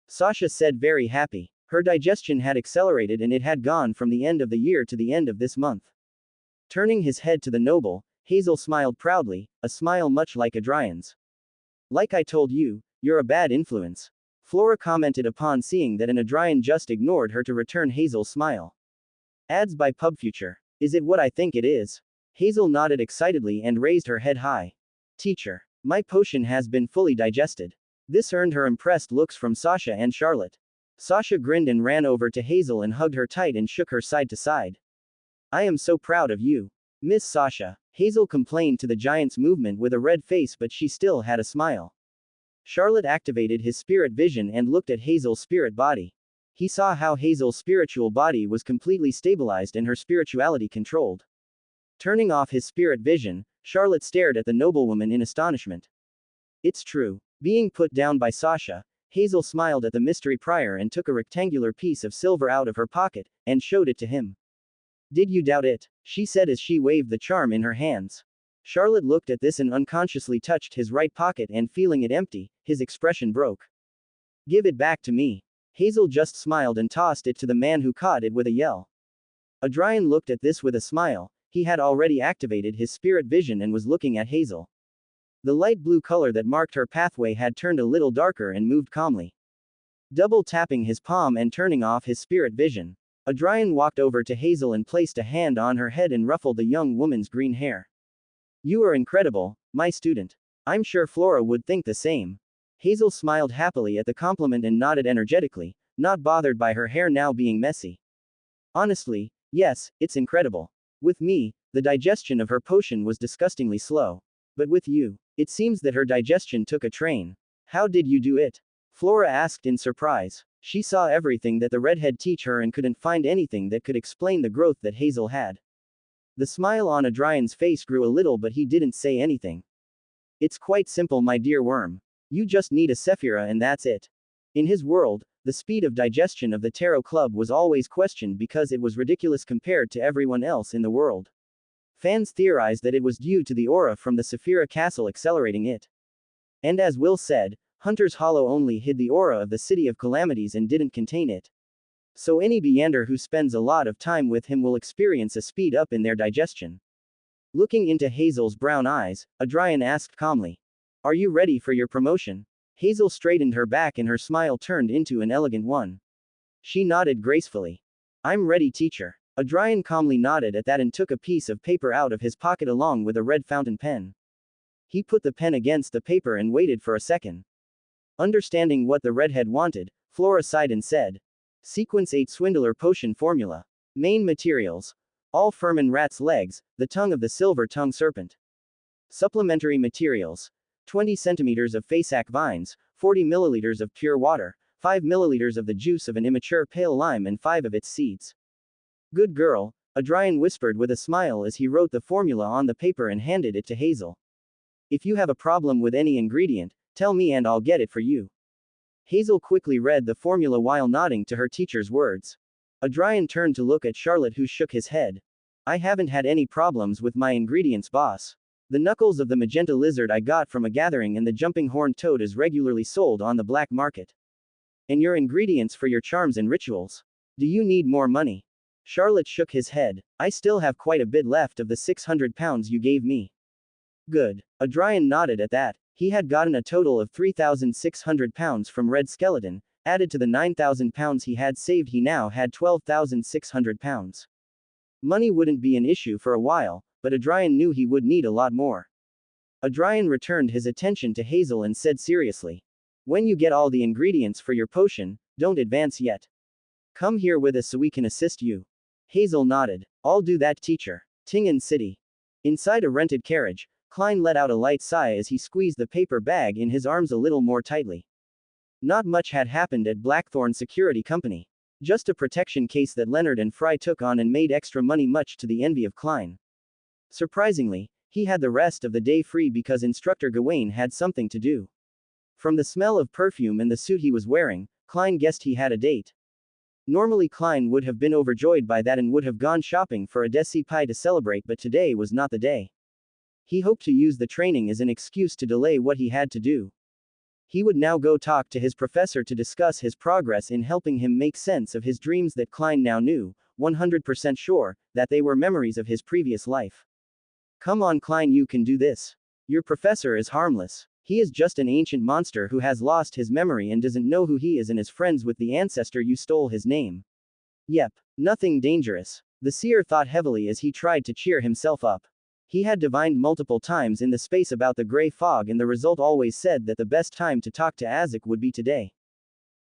Speaker 1: Sasha said, very happy. Her digestion had accelerated and it had gone from the end of the year to the end of this month. Turning his head to the noble, Hazel smiled proudly, a smile much like Adrian's. "Like I told you, you're a bad influence." Flora commented upon seeing that, and Adrian just ignored her to return Hazel's smile. Ads by PubFuture. "Is it what I think it is?" Hazel nodded excitedly and raised her head high. "Teacher, my potion has been fully digested." This earned her impressed looks from Sasha and Charlotte. Sasha grinned and ran over to Hazel and hugged her tight and shook her side to side. "I am so proud of you, Miss Sasha." Hazel complained to the giant's movement with a red face, but she still had a smile. Charlotte activated his spirit vision and looked at Hazel's spirit body. He saw how Hazel's spiritual body was completely stabilized and her spirituality controlled. Turning off his spirit vision, Charlotte stared at the noblewoman in astonishment. "It's true." Being put down by Sasha, Hazel smiled at the mystery prior and took a rectangular piece of silver out of her pocket and showed it to him. "Did you doubt it?" she said as she waved the charm in her hands. Charlotte looked at this and unconsciously touched his right pocket, and feeling it empty, his expression broke. "Give it back to me." Hazel just smiled and tossed it to the man, who caught it with a yell. Adrian looked at this with a smile. He had already activated his spirit vision and was looking at Hazel. The light blue color that marked her pathway had turned a little darker and moved calmly. Double tapping his palm and turning off his spirit vision, Adrian walked over to Hazel and placed a hand on her head and ruffled the young woman's green hair. "You are incredible, my student. I'm sure Flora would think the same." Hazel smiled happily at the compliment and nodded energetically, not bothered by her hair now being messy. "Honestly, yes, it's incredible. With me, the digestion of her potion was disgustingly slow. But with you, it seems that her digestion took a train." "How did you do it?" Flora asked in surprise. She saw everything that the redhead teach her and couldn't find anything that could explain the growth that Hazel had. The smile on Adrian's face grew a little, but he didn't say anything. "It's quite simple, my dear worm. You just need a Sephira and that's it." In his world, The speed of digestion of the Tarot Club was always questioned because it was ridiculous compared to everyone else in the world. Fans theorized that it was due to the aura from the Saphira Castle accelerating it. And as Will said, Hunter's Hollow only hid the aura of the City of Calamities and didn't contain it. So any Beyander who spends a lot of time with him will experience a speed up in their digestion. Looking into Hazel's brown eyes, Adrian asked calmly, "Are you ready for your promotion?" Hazel straightened her back and her smile turned into an elegant one. She nodded gracefully. "I'm ready, teacher." Adrian calmly nodded at that and took a piece of paper out of his pocket along with a red fountain pen. He put the pen against the paper and waited for a second. Understanding what the redhead wanted, Flora sighed and said, "Sequence 8 Swindler Potion Formula. Main materials. All Furman rat's legs, the tongue of the silver tongue serpent. Supplementary materials. 20 centimeters of Faceac vines, 40 milliliters of pure water, 5 milliliters of the juice of an immature pale lime and 5 of its seeds." "Good girl," Adrian whispered with a smile as he wrote the formula on the paper and handed it to Hazel. "If you have a problem with any ingredient, tell me and I'll get it for you." Hazel quickly read the formula while nodding to her teacher's words. Adrian turned to look at Charlotte, who shook his head. "I haven't had any problems with my ingredients, boss. The knuckles of the magenta lizard I got from a gathering and the jumping horned toad is regularly sold on the black market. And your ingredients for your charms and rituals. Do you need more money?" Charlotte shook his head. "I still have quite a bit left of the 600 pounds you gave me." "Good." Adrian nodded at that. He had gotten a total of 3,600 pounds from Red Skeleton, added to the 9,000 pounds he had saved. He now had 12,600 pounds. Money wouldn't be an issue for a while, but Adrian knew he would need a lot more. Adrian returned his attention to Hazel and said seriously, "When you get all the ingredients for your potion, don't advance yet. Come here with us so we can assist you." Hazel nodded. "I'll do that, teacher." Tingen City. Inside a rented carriage, Klein let out a light sigh as he squeezed the paper bag in his arms a little more tightly. Not much had happened at Blackthorn Security Company. Just a protection case that Leonard and Fry took on and made extra money, much to the envy of Klein. Surprisingly, he had the rest of the day free because Instructor Gawain had something to do. From the smell of perfume and the suit he was wearing, Klein guessed he had a date. Normally Klein would have been overjoyed by that and would have gone shopping for a desi pie to celebrate, but today was not the day. He hoped to use the training as an excuse to delay what he had to do. He would now go talk to his professor to discuss his progress in helping him make sense of his dreams that Klein now knew, 100% sure, that they were memories of his previous life. "Come on, Klein, you can do this. Your professor is harmless. He is just an ancient monster who has lost his memory and doesn't know who he is and is friends with the ancestor you stole his name. Yep, nothing dangerous." The seer thought heavily as he tried to cheer himself up. He had divined multiple times in the space about the gray fog, and the result always said that the best time to talk to Azek would be today.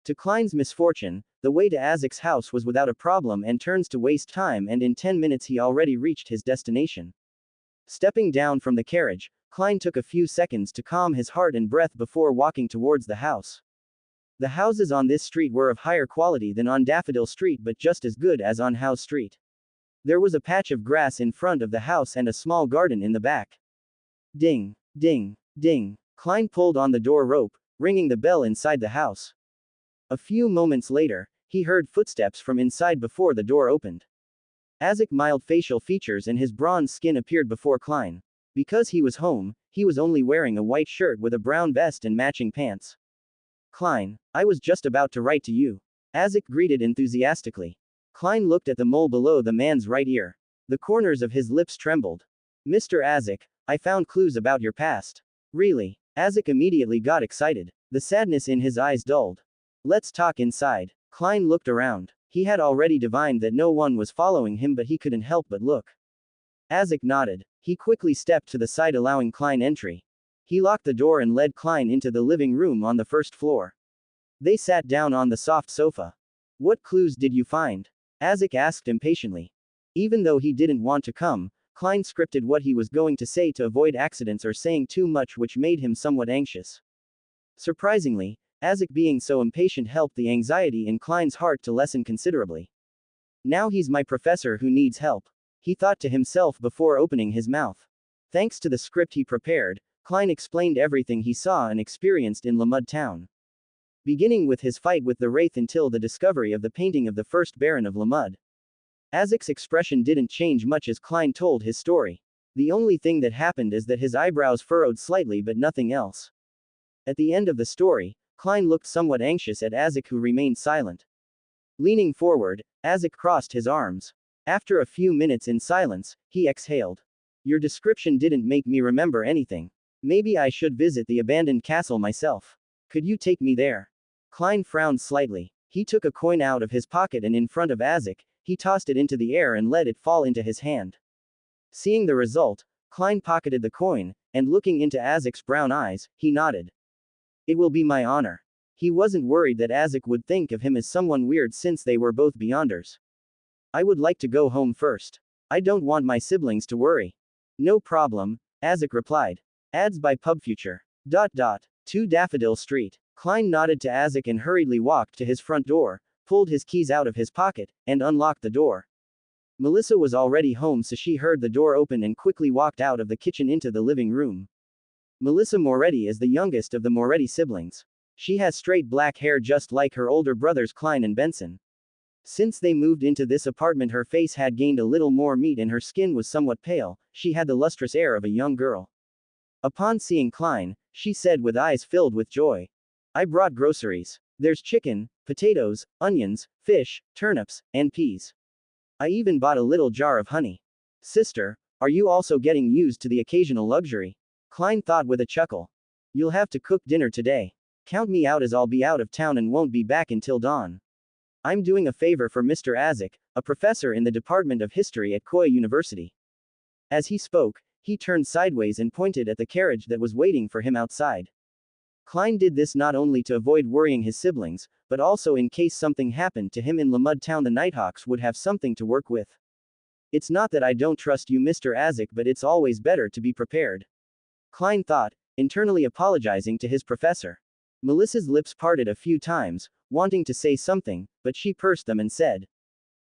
Speaker 1: To Klein's misfortune, the way to Azek's house was without a problem and turns to waste time, and in 10 minutes he already reached his destination. Stepping down from the carriage, Klein took a few seconds to calm his heart and breath before walking towards the house. The houses on this street were of higher quality than on Daffodil Street, but just as good as on House Street. There was a patch of grass in front of the house and a small garden in the back. Ding, ding, ding. Klein pulled on the door rope, ringing the bell inside the house. A few moments later, he heard footsteps from inside before the door opened. Azek's mild facial features and his bronze skin appeared before Klein. Because he was home, he was only wearing a white shirt with a brown vest and matching pants. "Klein, I was just about to write to you." Azek greeted enthusiastically. Klein looked at the mole below the man's right ear. The corners of his lips trembled. "Mr. Azek, I found clues about your past." "Really?" Azek immediately got excited. The sadness in his eyes dulled. "Let's talk inside." Klein looked around. He had already divined that no one was following him, but he couldn't help but look. Azek nodded. He quickly stepped to the side, allowing Klein entry. He locked the door and led Klein into the living room on the first floor. They sat down on the soft sofa. "What clues did you find?" Azek asked impatiently. Even though he didn't want to come, Klein scripted what he was going to say to avoid accidents or saying too much, which made him somewhat anxious. Surprisingly, Azek being so impatient helped the anxiety in Klein's heart to lessen considerably. "Now he's my professor who needs help," he thought to himself before opening his mouth. Thanks to the script he prepared, Klein explained everything he saw and experienced in Lamud Town. beginning with his fight with the Wraith until the discovery of the painting of the first Baron of Lamud. Azek's expression didn't change much as Klein told his story. The only thing that happened is that his eyebrows furrowed slightly but nothing else. At the end of the story, Klein looked somewhat anxious at Azek, who remained silent. Leaning forward, Azek crossed his arms. After a few minutes in silence, he exhaled. Your description didn't make me remember anything. Maybe I should visit the abandoned castle myself. Could you take me there? Klein frowned slightly. He took a coin out of his pocket and in front of Azek, he tossed it into the air and let it fall into his hand. Seeing the result, Klein pocketed the coin, and looking into Azek's brown eyes, he nodded. It will be my honor. He wasn't worried that Azek would think of him as someone weird since they were both Beyonders. I would like to go home first. I don't want my siblings to worry. No problem, Azek replied. Ads by PubFuture. 2 Daffodil Street. Klein nodded to Azek and hurriedly walked to his front door, pulled his keys out of his pocket, and unlocked the door. Melissa was already home, so she heard the door open and quickly walked out of the kitchen into the living room. Melissa Moretti is the youngest of the Moretti siblings. She has straight black hair just like her older brothers Klein and Benson. Since they moved into this apartment, her face had gained a little more meat and her skin was somewhat pale. She had the lustrous air of a young girl. Upon seeing Klein, she said with eyes filled with joy, I brought groceries. There's chicken, potatoes, onions, fish, turnips, and peas. I even bought a little jar of honey. Sister, are you also getting used to the occasional luxury? Klein thought with a chuckle. You'll have to cook dinner today. Count me out, as I'll be out of town and won't be back until dawn. I'm doing a favor for Mr. Azek, a professor in the Department of History at Koya University. As he spoke, he turned sideways and pointed at the carriage that was waiting for him outside. Klein did this not only to avoid worrying his siblings, but also in case something happened to him in Lamud Town, the Nighthawks would have something to work with. It's not that I don't trust you, Mr. Azek, but it's always better to be prepared. Klein thought, internally apologizing to his professor. Melissa's lips parted a few times, wanting to say something, but she pursed them and said,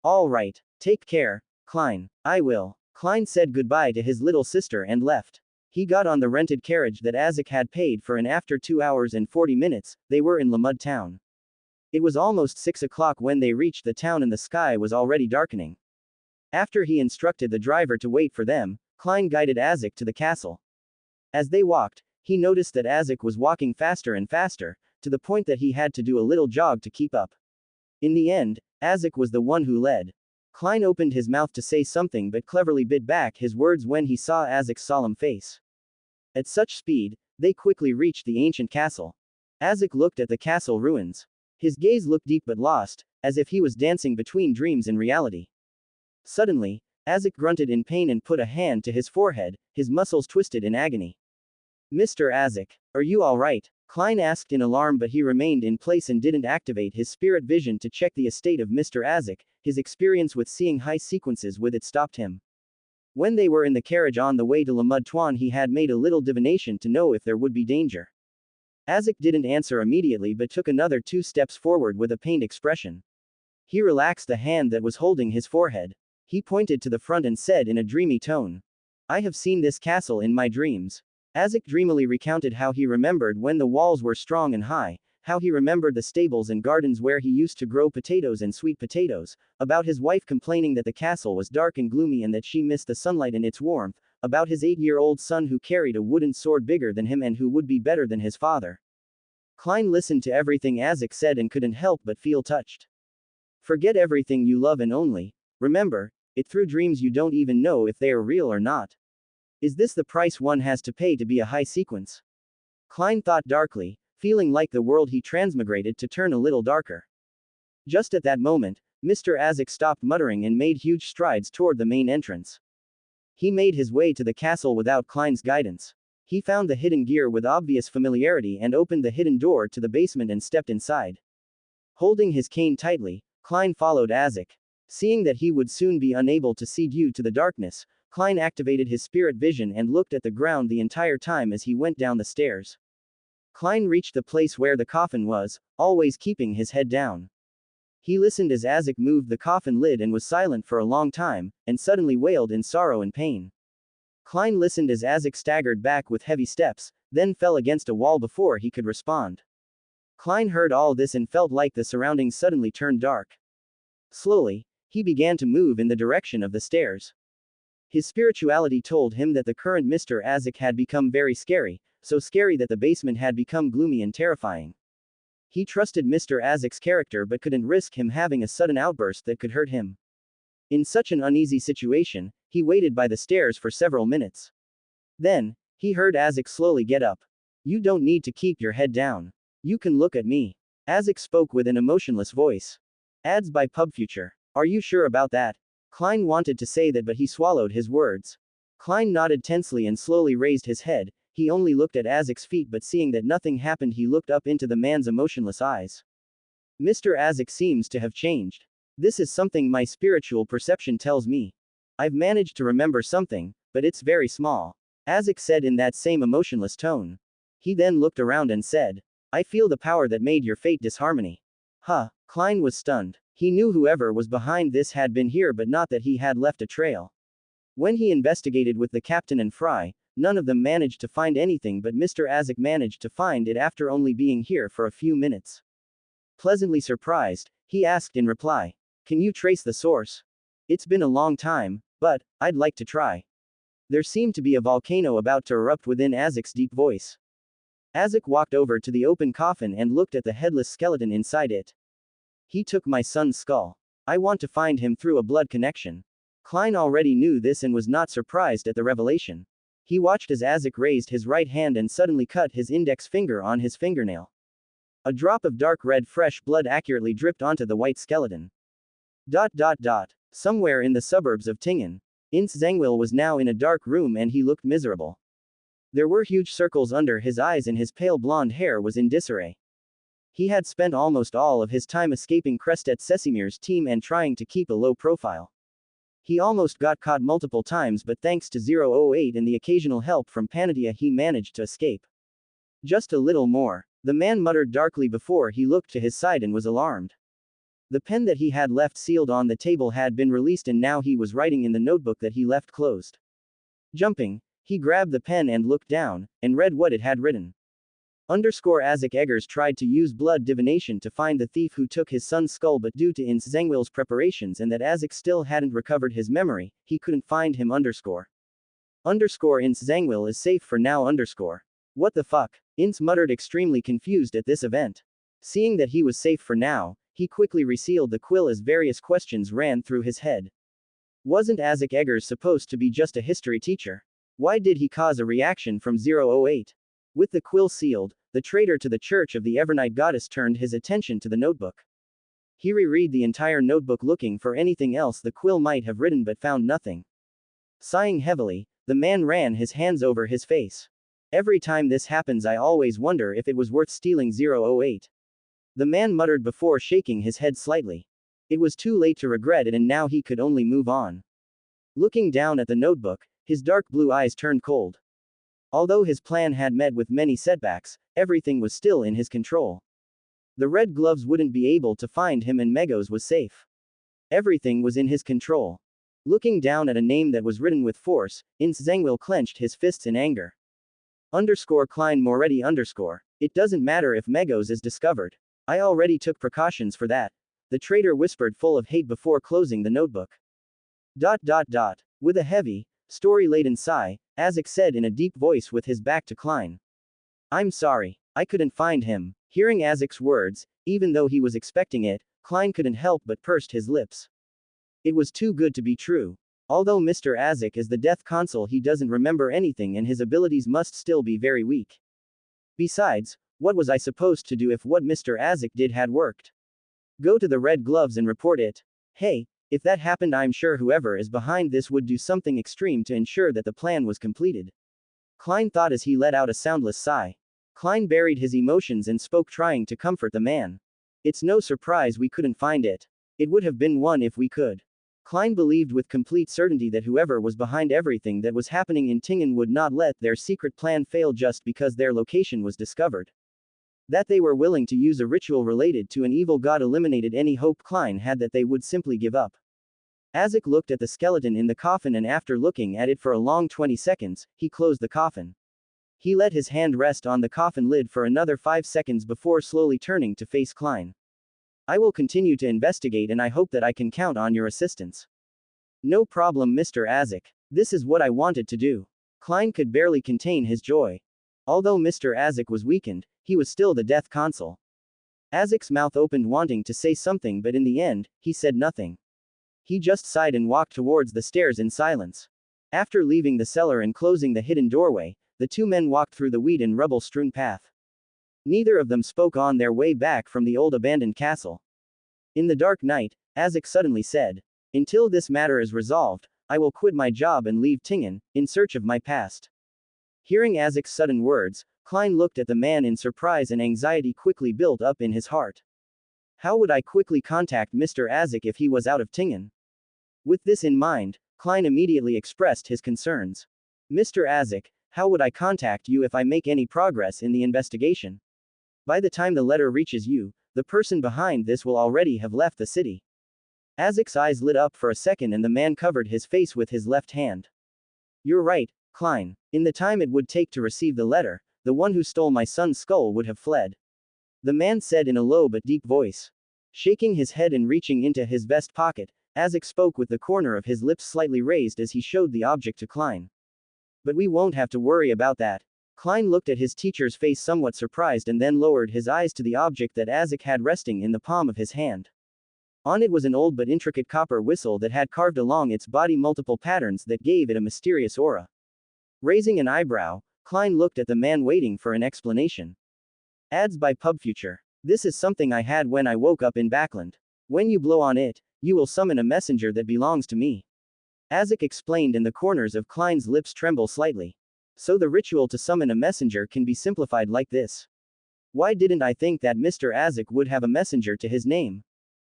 Speaker 1: all right, take care, Klein. I will. Klein said goodbye to his little sister and left. He got on the rented carriage that Azek had paid for, and after 2 hours and 40 minutes, they were in Lamud Town. It was almost 6 o'clock when they reached the town and the sky was already darkening. After he instructed the driver to wait for them, Klein guided Azek to the castle. As they walked, he noticed that Azek was walking faster and faster, to the point that he had to do a little jog to keep up. In the end, Azek was the one who led. Klein opened his mouth to say something but cleverly bit back his words when he saw Azek's solemn face. At such speed, they quickly reached the ancient castle. Azek looked at the castle ruins. His gaze looked deep but lost, as if he was dancing between dreams and reality. Suddenly, Azek grunted in pain and put a hand to his forehead, his muscles twisted in agony. Mr. Azek, are you all right? Klein asked in alarm, but he remained in place and didn't activate his spirit vision to check the estate of Mr. Azek. His experience with seeing high sequences with it stopped him. When they were in the carriage on the way to Lamud Town, he had made a little divination to know if there would be danger. Azek didn't answer immediately but took another 2 steps forward with a pained expression. He relaxed the hand that was holding his forehead. He pointed to the front and said in a dreamy tone, I have seen this castle in my dreams. Azek dreamily recounted how he remembered when the walls were strong and high, how he remembered the stables and gardens where he used to grow potatoes and sweet potatoes, about his wife complaining that the castle was dark and gloomy and that she missed the sunlight and its warmth, about his 8-year-old son who carried a wooden sword bigger than him and who would be better than his father. Klein listened to everything Azek said and couldn't help but feel touched. Forget everything you love and only remember it through dreams. You don't even know if they are real or not. Is this the price one has to pay to be a high sequence? Klein thought darkly, feeling like the world he transmigrated to turn a little darker. Just at that moment, Mr. Azek stopped muttering and made huge strides toward the main entrance. He made his way to the castle without Klein's guidance. He found the hidden gear with obvious familiarity and opened the hidden door to the basement and stepped inside. Holding his cane tightly, Klein followed Azek. Seeing that he would soon be unable to see due to the darkness, Klein activated his spirit vision and looked at the ground the entire time as he went down the stairs. Klein reached the place where the coffin was, always keeping his head down. He listened as Azek moved the coffin lid and was silent for a long time, and suddenly wailed in sorrow and pain. Klein listened as Azek staggered back with heavy steps, then fell against a wall before he could respond. Klein heard all this and felt like the surroundings suddenly turned dark. Slowly, he began to move in the direction of the stairs. His spirituality told him that the current Mr. Azik had become very scary, so scary that the basement had become gloomy and terrifying. He trusted Mr. Azik's character but couldn't risk him having a sudden outburst that could hurt him. In such an uneasy situation, he waited by the stairs for several minutes. Then, he heard Azik slowly get up. You don't need to keep your head down. You can look at me. Azik spoke with an emotionless voice. Ads by PubFuture. Are you sure about that? Klein wanted to say that but he swallowed his words. Klein nodded tensely and slowly raised his head. He only looked at Azik's feet but seeing that nothing happened he looked up into the man's emotionless eyes. Mr. Azik seems to have changed. This is something my spiritual perception tells me. I've managed to remember something, but it's very small. Azik said in that same emotionless tone. He then looked around and said, I feel the power that made your fate disharmony. Huh, Klein was stunned. He knew whoever was behind this had been here but not that he had left a trail. When he investigated with the captain and Fry, none of them managed to find anything but Mr. Azik managed to find it after only being here for a few minutes. Pleasantly surprised, he asked in reply, Can you trace the source? It's been a long time, but I'd like to try. There seemed to be a volcano about to erupt within Azik's deep voice. Azik walked over to the open coffin and looked at the headless skeleton inside it. He took my son's skull. I want to find him through a blood connection. Klein already knew this and was not surprised at the revelation. He watched as Azik raised his right hand and suddenly cut his index finger on his fingernail. A drop of dark red fresh blood accurately dripped onto the white skeleton. Somewhere in the suburbs of Tingen, Ince Zangwil was now in a dark room and he looked miserable. There were huge circles under his eyes and his pale blonde hair was in disarray. He had spent almost all of his time escaping Crestet Sesimir's team and trying to keep a low profile. He almost got caught multiple times but thanks to 008 and the occasional help from Panatia he managed to escape. Just a little more, the man muttered darkly before he looked to his side and was alarmed. The pen that he had left sealed on the table had been released and now he was writing in the notebook that he left closed. Jumping, he grabbed the pen and looked down, and read what it had written. Azik Eggers tried to use blood divination to find the thief who took his son's skull but due to Ince Zangwil's preparations and that Azik still hadn't recovered his memory, he couldn't find him. Ince Zangwil is safe for now. What the fuck? Ince muttered extremely confused at this event. Seeing that he was safe for now, he quickly resealed the quill as various questions ran through his head. Wasn't Azik Eggers supposed to be just a history teacher? Why did he cause a reaction from 008? With the quill sealed, the traitor to the Church of the Evernight Goddess turned his attention to the notebook. He reread the entire notebook looking for anything else the quill might have written but found nothing. Sighing heavily, the man ran his hands over his face. Every time this happens I always wonder if it was worth stealing 008. The man muttered before shaking his head slightly. It was too late to regret it and now he could only move on. Looking down at the notebook, his dark blue eyes turned cold. Although his plan had met with many setbacks, everything was still in his control. The red gloves wouldn't be able to find him and Megos was safe. Everything was in his control. Looking down at a name that was written with force, Ince Zangwil clenched his fists in anger. Klein Moretti _. It doesn't matter if Megos is discovered. I already took precautions for that. The traitor whispered full of hate before closing the notebook. With a heavy, story-laden sigh, Azik said in a deep voice with his back to Klein. I'm sorry, I couldn't find him. Hearing Azik's words, even though he was expecting it, Klein couldn't help but pursed his lips. It was too good to be true. Although Mr. Azik is the death consul he doesn't remember anything and his abilities must still be very weak. Besides, what was I supposed to do if what Mr. Azik did had worked? Go to the red gloves and report it. Hey, if that happened I'm sure whoever is behind this would do something extreme to ensure that the plan was completed. Klein thought as he let out a soundless sigh. Klein buried his emotions and spoke trying to comfort the man. It's no surprise we couldn't find it. It would have been one if we could. Klein believed with complete certainty that whoever was behind everything that was happening in Tingen would not let their secret plan fail just because their location was discovered. That they were willing to use a ritual related to an evil god eliminated any hope Klein had that they would simply give up. Azik looked at the skeleton in the coffin and after looking at it for a long 20 seconds, he closed the coffin. He let his hand rest on the coffin lid for another 5 seconds before slowly turning to face Klein. I will continue to investigate and I hope that I can count on your assistance. No problem, Mr. Azek. This is what I wanted to do. Klein could barely contain his joy. Although Mr. Azek was weakened, he was still the death consul. Azek's mouth opened wanting to say something, but in the end, he said nothing. He just sighed and walked towards the stairs in silence. After leaving the cellar and closing the hidden doorway, the two men walked through the weed and rubble-strewn path. Neither of them spoke on their way back from the old abandoned castle. In the dark night, Azek suddenly said, "Until this matter is resolved, I will quit my job and leave Tingen, in search of my past." Hearing Azek's sudden words, Klein looked at the man in surprise and anxiety quickly built up in his heart. How would I quickly contact Mr. Azek if he was out of Tingen? With this in mind, Klein immediately expressed his concerns. "Mr. Azek, how would I contact you if I make any progress in the investigation? By the time the letter reaches you, the person behind this will already have left the city." Azek's eyes lit up for a second and the man covered his face with his left hand. "You're right, Klein. In the time it would take to receive the letter, the one who stole my son's skull would have fled," the man said in a low but deep voice. Shaking his head and reaching into his vest pocket, Azek spoke with the corner of his lips slightly raised as he showed the object to Klein. "But we won't have to worry about that." Klein looked at his teacher's face somewhat surprised and then lowered his eyes to the object that Azek had resting in the palm of his hand. On it was an old but intricate copper whistle that had carved along its body multiple patterns that gave it a mysterious aura. Raising an eyebrow, Klein looked at the man waiting for an explanation. Ads by PubFuture. "This is something I had when I woke up in Backland. When you blow on it, you will summon a messenger that belongs to me." Azek explained and the corners of Klein's lips tremble slightly. So the ritual to summon a messenger can be simplified like this. Why didn't I think that Mr. Azek would have a messenger to his name?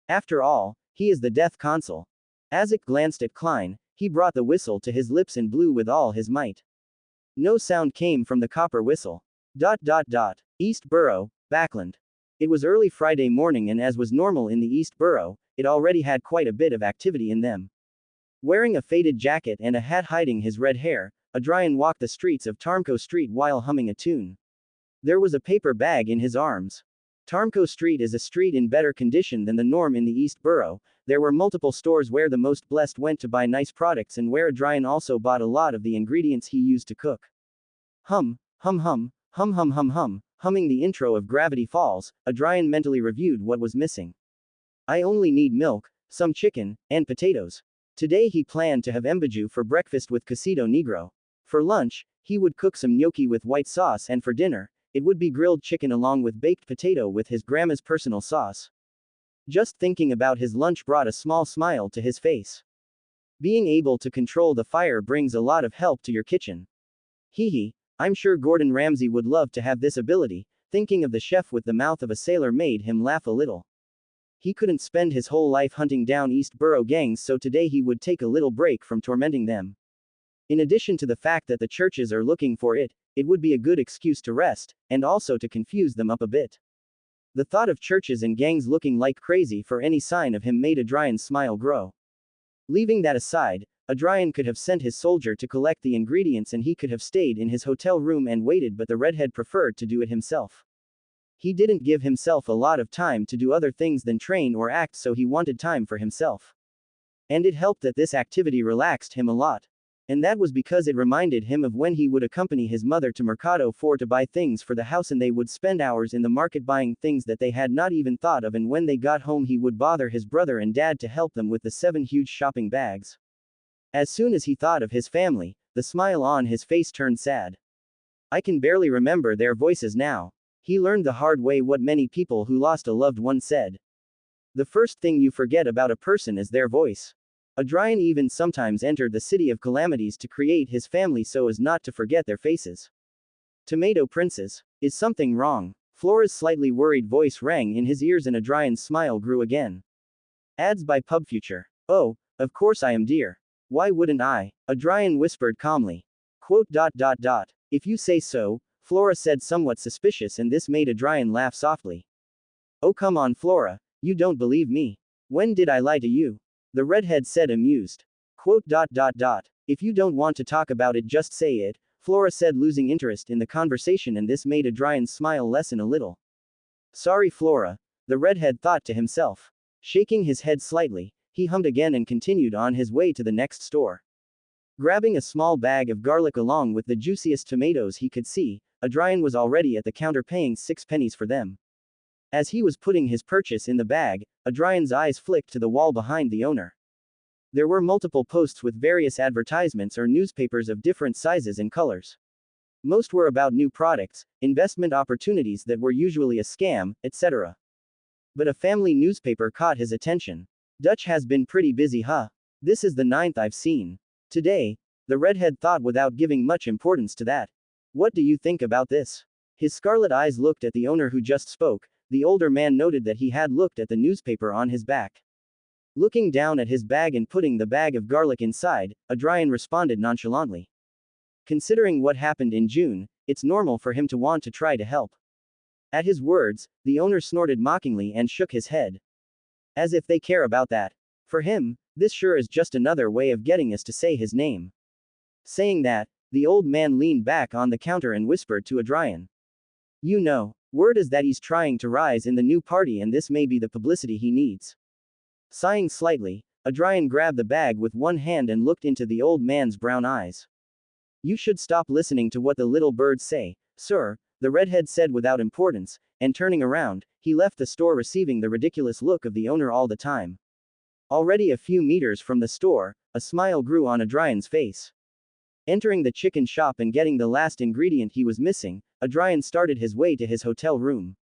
Speaker 1: After all, he is the death consul. Azek glanced at Klein, he brought the whistle to his lips and blew with all his might. No sound came from the copper whistle. East Borough, Backland. It was early Friday morning and as was normal in the East Borough, it already had quite a bit of activity in them. Wearing a faded jacket and a hat hiding his red hair, Adrian walked the streets of Tarmco Street while humming a tune. There was a paper bag in his arms. Tarmco Street is a street in better condition than the norm in the East Borough. There were multiple stores where the most blessed went to buy nice products and where Adrian also bought a lot of the ingredients he used to cook. Hum, hum hum, hum hum hum hum, humming the intro of Gravity Falls, Adrian mentally reviewed what was missing. I only need milk, some chicken, and potatoes. Today he planned to have embaju for breakfast with Casito Negro. For lunch, he would cook some gnocchi with white sauce and for dinner, it would be grilled chicken along with baked potato with his grandma's personal sauce. Just thinking about his lunch brought a small smile to his face. Being able to control the fire brings a lot of help to your kitchen. Hee, I'm sure Gordon Ramsay would love to have this ability. Thinking of the chef with the mouth of a sailor made him laugh a little. He couldn't spend his whole life hunting down East Borough gangs, so today he would take a little break from tormenting them. In addition to the fact that the churches are looking for it, it would be a good excuse to rest, and also to confuse them up a bit. The thought of churches and gangs looking like crazy for any sign of him made Adrian's smile grow. Leaving that aside, Adrian could have sent his soldier to collect the ingredients and he could have stayed in his hotel room and waited, but the redhead preferred to do it himself. He didn't give himself a lot of time to do other things than train or act, so he wanted time for himself. And it helped that this activity relaxed him a lot. And that was because it reminded him of when he would accompany his mother to Mercado to buy things for the house and they would spend hours in the market buying things that they had not even thought of, and when they got home he would bother his brother and dad to help them with the 7 huge shopping bags. As soon as he thought of his family, the smile on his face turned sad. I can barely remember their voices now. He learned the hard way what many people who lost a loved one said. The first thing you forget about a person is their voice. Adrian even sometimes entered the city of calamities to create his family so as not to forget their faces. Tomato Princess, is something wrong? Flora's slightly worried voice rang in his ears and Adrian's smile grew again. Ads by PubFuture. Oh, of course I am, dear. Why wouldn't I? Adrian whispered calmly. Quote. If you say so, Flora said somewhat suspicious, and this made Adrian laugh softly. Oh come on Flora, you don't believe me. When did I lie to you? The redhead said amused. Quote. If you don't want to talk about it, just say it. Flora said, losing interest in the conversation, and this made Adrian's smile lessen a little. Sorry, Flora, the redhead thought to himself. Shaking his head slightly, he hummed again and continued on his way to the next store. Grabbing a small bag of garlic along with the juiciest tomatoes he could see, Adrian was already at the counter paying 6 pennies for them. As he was putting his purchase in the bag, Adrian's eyes flicked to the wall behind the owner. There were multiple posts with various advertisements or newspapers of different sizes and colors. Most were about new products, investment opportunities that were usually a scam, etc. But a family newspaper caught his attention. Dutch has been pretty busy, huh? This is the 9th I've seen. Today, the redhead thought without giving much importance to that. What do you think about this? His scarlet eyes looked at the owner who just spoke. The older man noted that he had looked at the newspaper on his back. Looking down at his bag and putting the bag of garlic inside, Adrian responded nonchalantly. Considering what happened in June, it's normal for him to want to try to help. At his words, the owner snorted mockingly and shook his head. As if they care about that. For him, this sure is just another way of getting us to say his name. Saying that, the old man leaned back on the counter and whispered to Adrian. You know, word is that he's trying to rise in the new party, and this may be the publicity he needs. Sighing slightly, Adrian grabbed the bag with one hand and looked into the old man's brown eyes. You should stop listening to what the little birds say, sir, the redhead said without importance, and turning around, he left the store, receiving the ridiculous look of the owner all the time. Already a few meters from the store, a smile grew on Adrian's face. Entering the chicken shop and getting the last ingredient he was missing, Adrian started his way to his hotel room.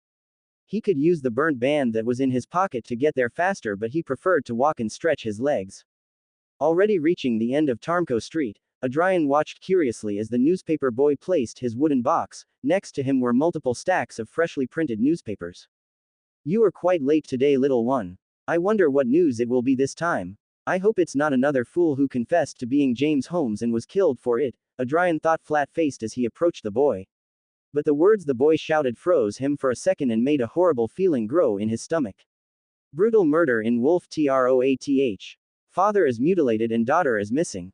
Speaker 1: He could use the burnt band that was in his pocket to get there faster, but he preferred to walk and stretch his legs. Already reaching the end of Tarmco Street, Adrian watched curiously as the newspaper boy placed his wooden box. Next to him were multiple stacks of freshly printed newspapers. You are quite late today, little one. I wonder what news it will be this time. I hope it's not another fool who confessed to being James Holmes and was killed for it, Adrian thought, flat-faced as he approached the boy. But the words the boy shouted froze him for a second and made a horrible feeling grow in his stomach. Brutal murder in Wolf Troath. Father is mutilated and daughter is missing.